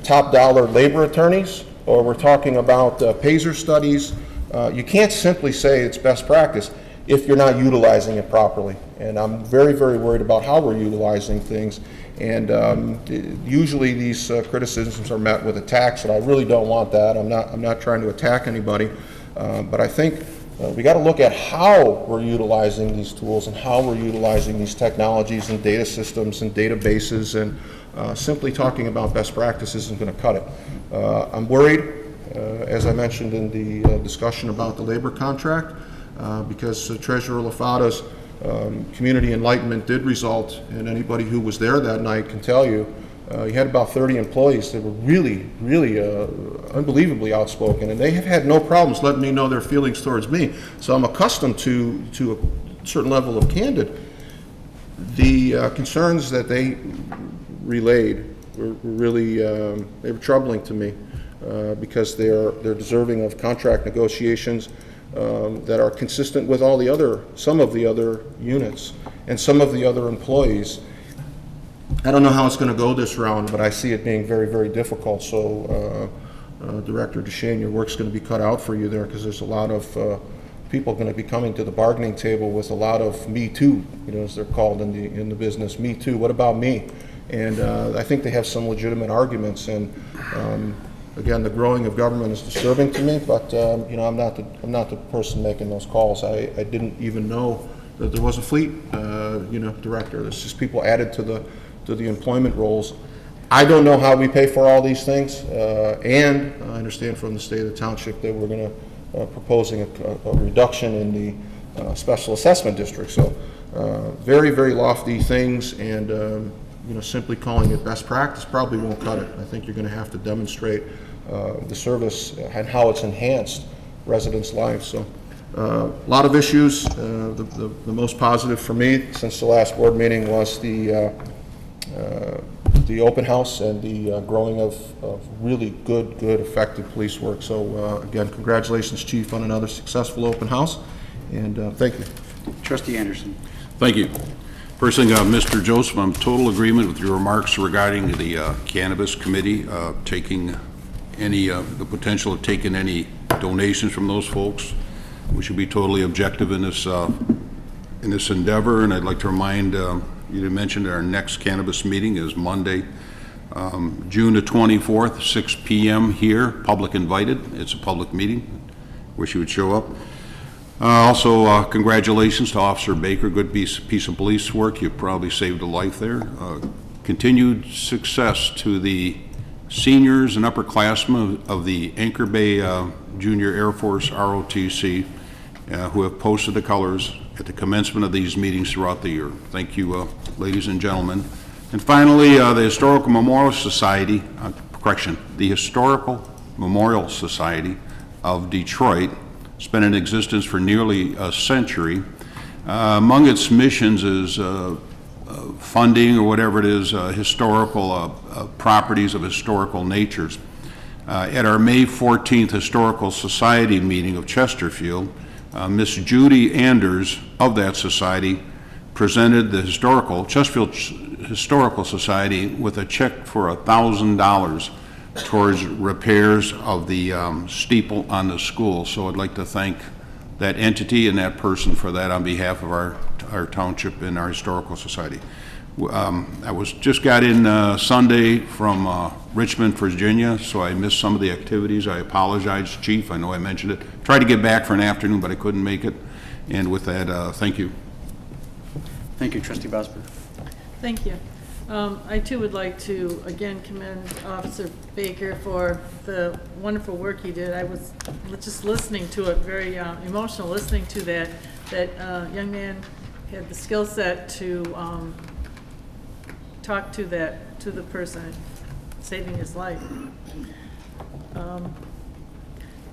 top dollar labor attorneys or we're talking about PASER studies. You can't simply say it's best practice if you're not utilizing it properly. And I'm very, very worried about how we're utilizing things. And usually these criticisms are met with attacks, and I really don't want that. I'm not trying to attack anybody, but I think we got to look at how we're utilizing these tools and how we're utilizing these technologies and data systems and databases, and simply talking about best practices isn't going to cut it. I'm worried, as I mentioned in the discussion about the labor contract, because Treasurer LaFada's community enlightenment did result, and anybody who was there that night can tell you, you had about 30 employees that were really, really unbelievably outspoken, and they have had no problems letting me know their feelings towards me. So I'm accustomed to a certain level of candid. The concerns that they relayed were really they were troubling to me because they're deserving of contract negotiations that are consistent with some of the other units and some of the other employees. I don't know how it's going to go this round, but I see it being very, very difficult. So, Director Duchesne, your work's going to be cut out for you there, because there's a lot of people going to be coming to the bargaining table with a lot of "me too," as they're called in the business. Me too. What about me? And I think they have some legitimate arguments. And again, the growing of government is disturbing to me. But I'm not the person making those calls. I didn't even know that there was a fleet director. There's just people added to the employment roles. I don't know how we pay for all these things, and I understand from the state of the township that we're going to proposing a reduction in the special assessment district. So very, very lofty things, and simply calling it best practice probably won't cut it. I think you're going to have to demonstrate the service and how it's enhanced residents' lives. So a lot of issues. The most positive for me since the last board meeting was the open house and the growing of really good, effective police work. So again, congratulations, Chief, on another successful open house, and thank you. Trustee Anderson. Thank you. First thing, Mr. Joseph, I'm in total agreement with your remarks regarding the Cannabis Committee taking any, the potential of taking any donations from those folks. We should be totally objective in this endeavor, and I'd like to remind you mentioned our next cannabis meeting is Monday, June the 24th, 6 p.m. here, public invited. It's a public meeting. Wish you would show up. Also, congratulations to Officer Baker. Good piece of police work. You probably saved a life there. Continued success to the seniors and upperclassmen of the Anchor Bay Junior Air Force ROTC who have posted the colors at the commencement of these meetings throughout the year. Thank you, ladies and gentlemen. And finally, the Historical Memorial Society, the Historical Memorial Society of Detroit, it's been in existence for nearly a century. Among its missions is funding, or whatever it is, historical properties of historical natures. At our May 14th Historical Society meeting of Chesterfield, Miss Judy Anders of that society presented the Chesterfield Historical Society with a check for $1,000 towards repairs of the steeple on the school. So I'd like to thank that entity and that person for that on behalf of our township and our historical society. I just got in Sunday from Richmond, Virginia, so I missed some of the activities. I apologize, Chief. I know I mentioned it. Tried to get back for an afternoon, but I couldn't make it. And with that, thank you. Thank you, Trustee Bosberg. Thank you. I too would like to again commend Officer Baker for the wonderful work he did. I was just listening to it, very emotional listening to that young man had the skill set to talk to the person, saving his life. I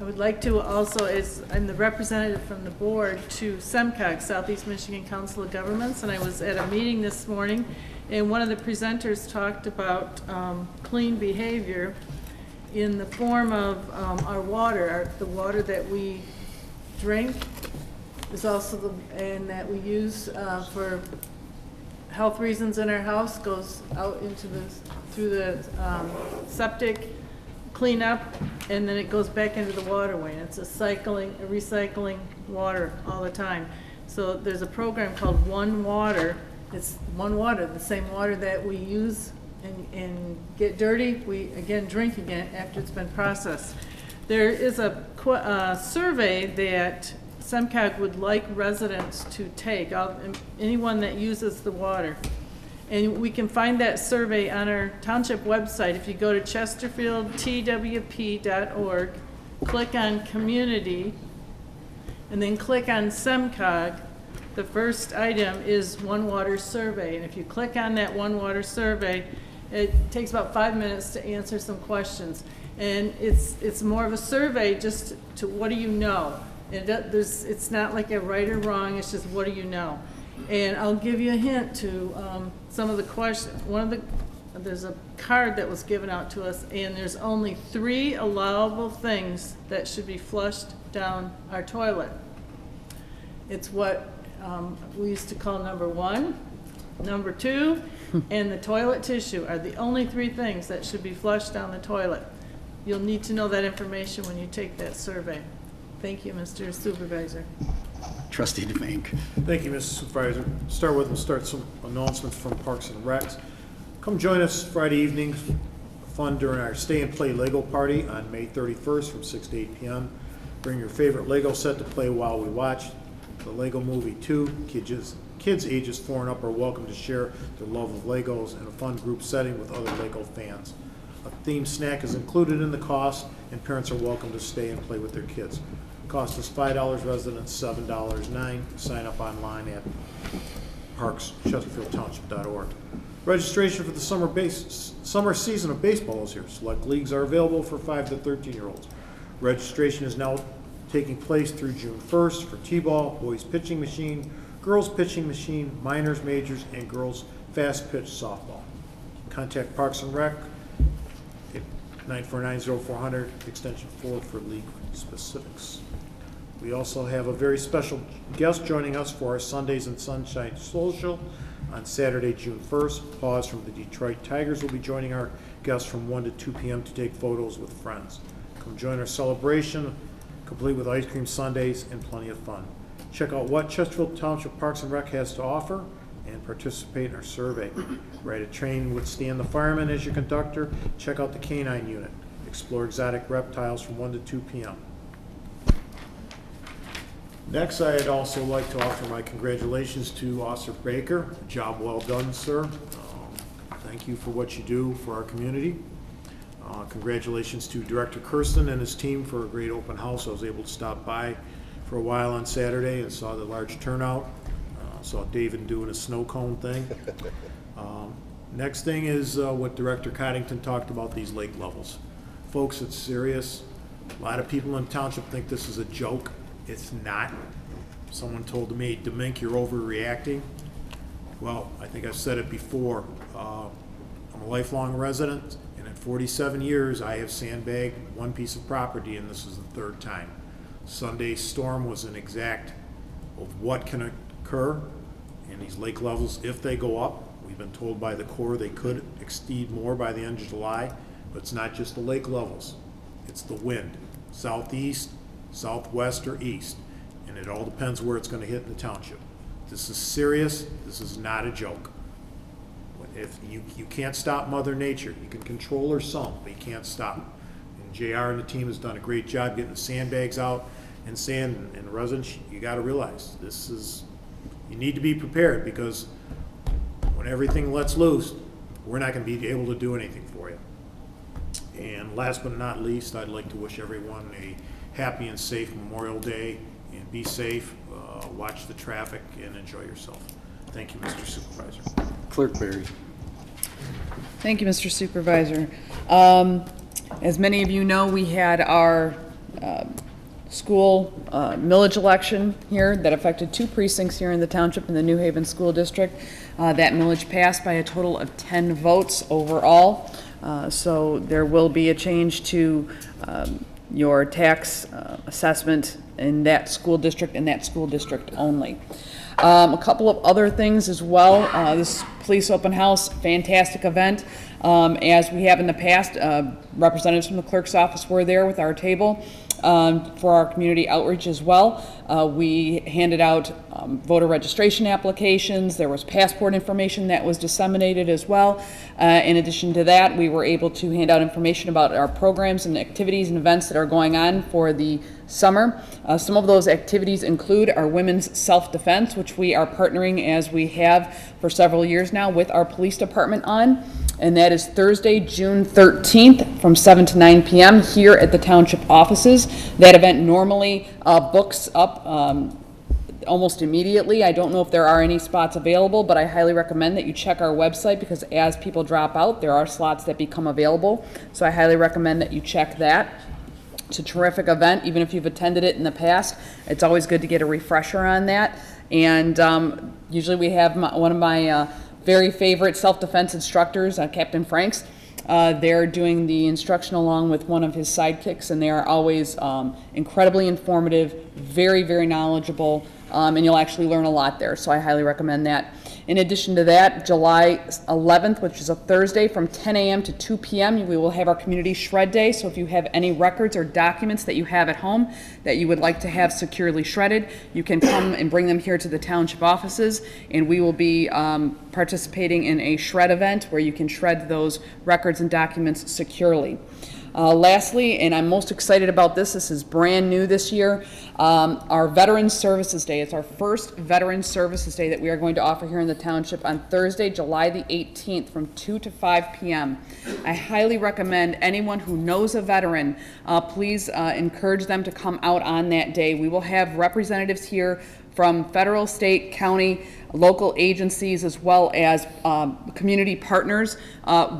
would like to also, as I'm the representative from the board to SEMCOG, Southeast Michigan Council of Governments, and I was at a meeting this morning, and one of the presenters talked about clean behavior in the form of our water, the water that we drink is also and that we use for health reasons in our house, goes out into through the septic cleanup, and then it goes back into the waterway. And it's recycling water all the time. So there's a program called One Water. It's One Water, the same water that we use and get dirty, we again drink again after it's been processed. There is a survey that SEMCOG would like residents to take, anyone that uses the water. And we can find that survey on our township website. If you go to chesterfieldtwp.org, click on Community, and then click on SEMCOG, the first item is One Water Survey. And if you click on that One Water Survey, it takes about 5 minutes to answer some questions. And it's more of a survey just to what do you know? And it's not like a right or wrong, it's just what do you know? And I'll give you a hint to some of the questions. There's a card that was given out to us, and there's only 3 allowable things that should be flushed down our toilet. It's what we used to call number 1, number 2, and the toilet tissue are the only 3 things that should be flushed down the toilet. You'll need to know that information when you take that survey. Thank you, Mr. Supervisor. Trustee DeMuynck. Thank you, Mr. Supervisor. We'll start some announcements from Parks and Recs. Come join us Friday evenings, fun during our Stay and Play Lego Party on May 31st from 6 to 8 p.m. Bring your favorite Lego set to play while we watch the Lego Movie 2. Kids ages 4 and up are welcome to share their love of Legos in a fun group setting with other Lego fans. A themed snack is included in the cost, and parents are welcome to stay and play with their kids. Cost is $5, residents $7.09. Sign up online at parkschesterfieldtownship.org. Registration for the summer season of baseball is here. Select leagues are available for 5 to 13-year-olds. Registration is now taking place through June 1st for T-ball, boys pitching machine, girls pitching machine, minors, majors, and girls fast pitch softball. Contact Parks and Rec at 949-0400, extension 4 for league specifics. We also have a very special guest joining us for our Sundays and Sunshine Social on Saturday, June 1st. Paws from the Detroit Tigers will be joining our guests from 1 to 2 p.m. to take photos with friends. Come join our celebration, complete with ice cream sundaes and plenty of fun. Check out what Chesterfield Township Parks and Rec has to offer and participate in our survey. Ride a train with Stan the fireman as your conductor. Check out the canine unit. Explore exotic reptiles from 1 to 2 p.m. Next, I'd also like to offer my congratulations to Officer Baker. Job well done, sir. Thank you for what you do for our community. Congratulations to Director Kersten and his team for a great open house. I was able to stop by for a while on Saturday and saw the large turnout. Saw David doing a snow cone thing. Next thing is what Director Coddington talked about, these lake levels. Folks, it's serious. A lot of people in the township think this is a joke. It's not. Someone told me, DeMuynck, you're overreacting. Well, I think I've said it before. I'm a lifelong resident, and in 47 years, I have sandbagged one piece of property, and this is the third time. Sunday's storm was an exact of what can occur in these lake levels if they go up. We've been told by the Corps they could exceed more by the end of July, but it's not just the lake levels. It's the wind, southeast, southwest, or east, and it all depends where it's going to hit in the township. This is serious. This is not a joke. If you can't stop Mother Nature, you can control her some, but you can't stop. And JR and the team has done a great job getting the sandbags out and sand. And the residents, you got to realize you need to be prepared, because when everything lets loose, we're not going to be able to do anything for you. And last but not least, I'd like to wish everyone a happy and safe Memorial Day, and be safe, watch the traffic, and enjoy yourself. Thank you, Mr. Supervisor. Clerk Barry. Thank you, Mr. Supervisor. As many of you know, we had our school millage election here that affected 2 precincts here in the township in the New Haven School District. That millage passed by a total of 10 votes overall. So there will be a change to your tax assessment in that school district and that school district only. A couple of other things as well. This police open house, fantastic event. As we have in the past, representatives from the clerk's office were there with our table for our community outreach as well. We handed out voter registration applications. There was passport information that was disseminated as well. In addition to that, we were able to hand out information about our programs and activities and events that are going on for the summer. Some of those activities include our women's self-defense, which we are partnering, as we have for several years now, with our police department on. And that is Thursday, June 13th from 7 to 9 p.m. here at the township offices. That event normally books up almost immediately. I don't know if there are any spots available, but I highly recommend that you check our website, because as people drop out, there are slots that become available. So I highly recommend that you check that. It's a terrific event. Even if you've attended it in the past, it's always good to get a refresher on that. And usually we have one of my very favorite self-defense instructors, Captain Franks. They're doing the instruction along with one of his sidekicks, and they are always incredibly informative, very, very knowledgeable, and you'll actually learn a lot there, so I highly recommend that. In addition to that, July 11th, which is a Thursday, from 10 a.m. to 2 p.m., we will have our Community Shred Day. So if you have any records or documents that you have at home that you would like to have securely shredded, you can come and bring them here to the township offices, and we will be participating in a shred event where you can shred those records and documents securely. Lastly, and I'm most excited about this is brand new this year, our Veterans Services Day. It's our first Veterans Services Day that we are going to offer here in the township on Thursday, July the 18th from 2 to 5 p.m. I highly recommend anyone who knows a veteran, please encourage them to come out on that day. We will have representatives here from federal, state, county, local agencies, as well as community partners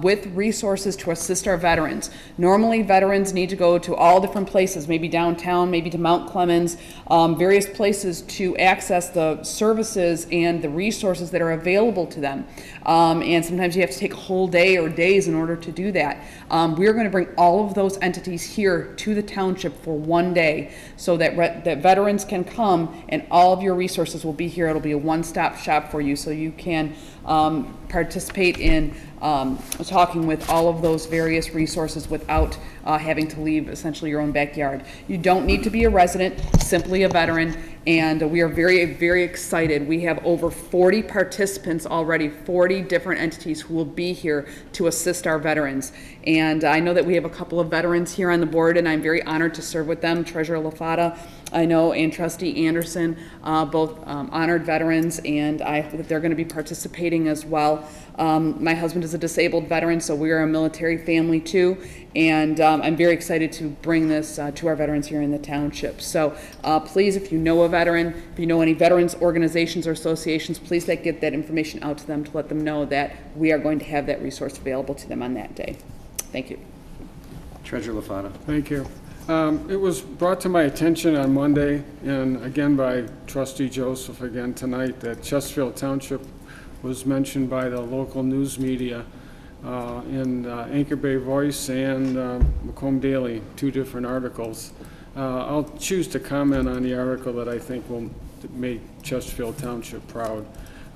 with resources to assist our veterans. Normally, veterans need to go to all different places, maybe downtown, maybe to Mount Clemens, various places to access the services and the resources that are available to them. And sometimes you have to take a whole day or days in order to do that. We're going to bring all of those entities here to the township for one day so that, that veterans can come and all of your resources will be here. It'll be a one-stop shop for you so you can participate in talking with all of those various resources without having to leave essentially your own backyard. You don't need to be a resident, simply a veteran, and we are very, very excited. We have over 40 participants already, 40 different entities who will be here to assist our veterans. And I know that we have a couple of veterans here on the board, and I'm very honored to serve with them. Treasurer LaFata, I know, and Trustee Anderson, both honored veterans, and I hope that they're going to be participating as well. My husband is a disabled veteran, so we are a military family too, and I'm very excited to bring this to our veterans here in the township. So please, if you know a veteran, if you know any veterans organizations or associations, please get that information out to them to let them know that we are going to have that resource available to them on that day. Thank you. Treasurer LaFata. Thank you. It was brought to my attention on Monday, and again by Trustee Joseph again tonight, that Chesterfield Township was mentioned by the local news media in Anchor Bay Voice and Macomb Daily, 2 different articles. I'll choose to comment on the article that I think will make Chesterfield Township proud.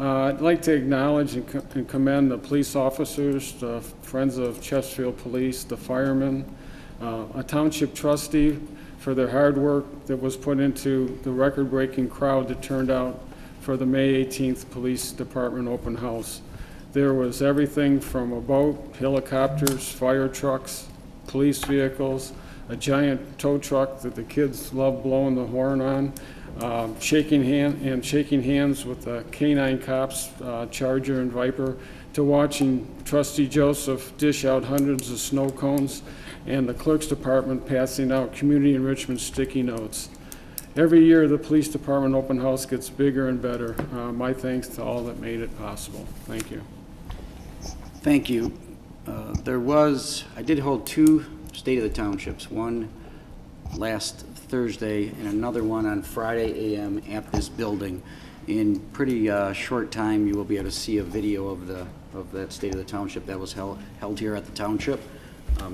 I'd like to acknowledge and commend the police officers, the Friends of Chesterfield Police, the firemen, a township trustee for their hard work that was put into the record-breaking crowd that turned out for the May 18th Police Department open house. There was everything from a boat, helicopters, fire trucks, police vehicles, a giant tow truck that the kids love blowing the horn on, shaking hands with the canine cops, Charger and Viper, to watching Trustee Joseph dish out hundreds of snow cones and the clerk's department passing out community enrichment sticky notes. Every year, the police department open house gets bigger and better. My thanks to all that made it possible. Thank you. Thank you. I did hold 2 State of the Townships, one last Thursday and another one on Friday a.m. at this building. In pretty short time, you will be able to see a video of that State of the Township that was held here at the Township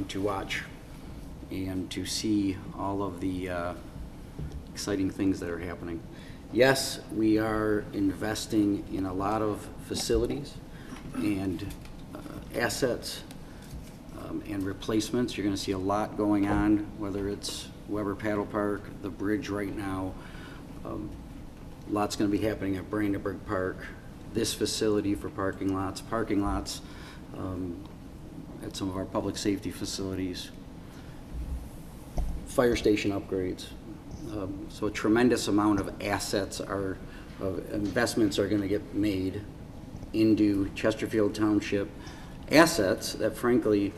to watch and to see all of the exciting things that are happening. Yes, we are investing in a lot of facilities and assets and replacements. You're going to see a lot going on, whether it's Weber Paddle Park, the bridge right now. Lots going to be happening at Brandenburg Park, this facility for parking lots at some of our public safety facilities, fire station upgrades. So a tremendous amount of investments are going to get made into Chesterfield Township assets that frankly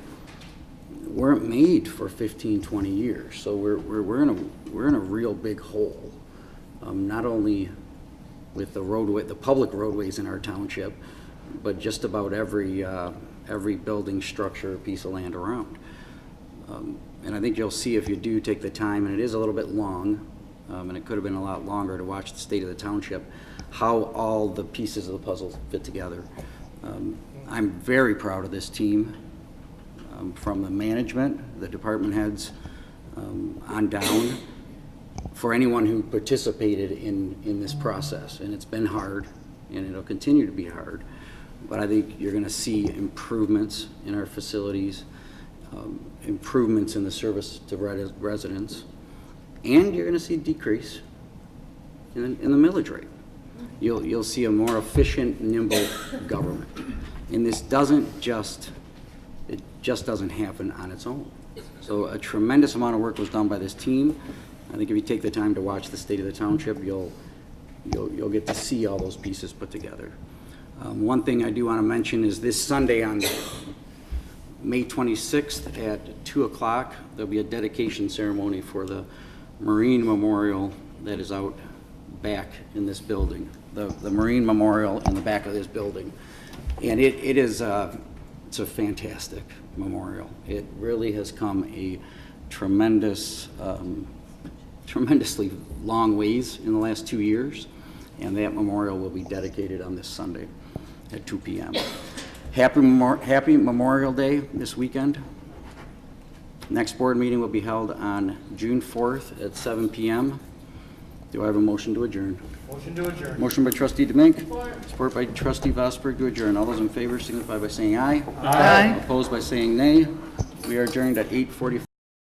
weren't made for 15, 20 years. So we're in a real big hole, not only with the public roadways in our township, but just about every building, structure, piece of land around. And I think you'll see if you do take the time, and it is a little bit long, and it could have been a lot longer to watch the State of the Township, how all the pieces of the puzzle fit together. I'm very proud of this team, from the management, the department heads, on down, for anyone who participated in this process. And it's been hard, and it'll continue to be hard. But I think you're going to see improvements in our facilities, improvements in the service to residents, and you're going to see a decrease in the millage rate. You'll see a more efficient, nimble government. And this doesn't just happen on its own. So a tremendous amount of work was done by this team. I think if you take the time to watch the State of the Township, you'll get to see all those pieces put together. One thing I do want to mention is this Sunday on May 26th at 2 o'clock, there'll be a dedication ceremony for the Marine Memorial that is out back in this building, the Marine Memorial in the back of this building. And it is, it's a fantastic memorial. It really has come a tremendously long ways in the last 2 years, and that memorial will be dedicated on this Sunday at 2 p.m. Happy Memorial Day this weekend. Next board meeting will be held on June 4th at 7 p.m. Do I have a motion to adjourn? Motion to adjourn. Motion by trustee DeMuynck. Support by trustee Vosberg to adjourn. All those in favor signify by saying aye. Aye. Opposed by saying nay. We are adjourned at 8:45.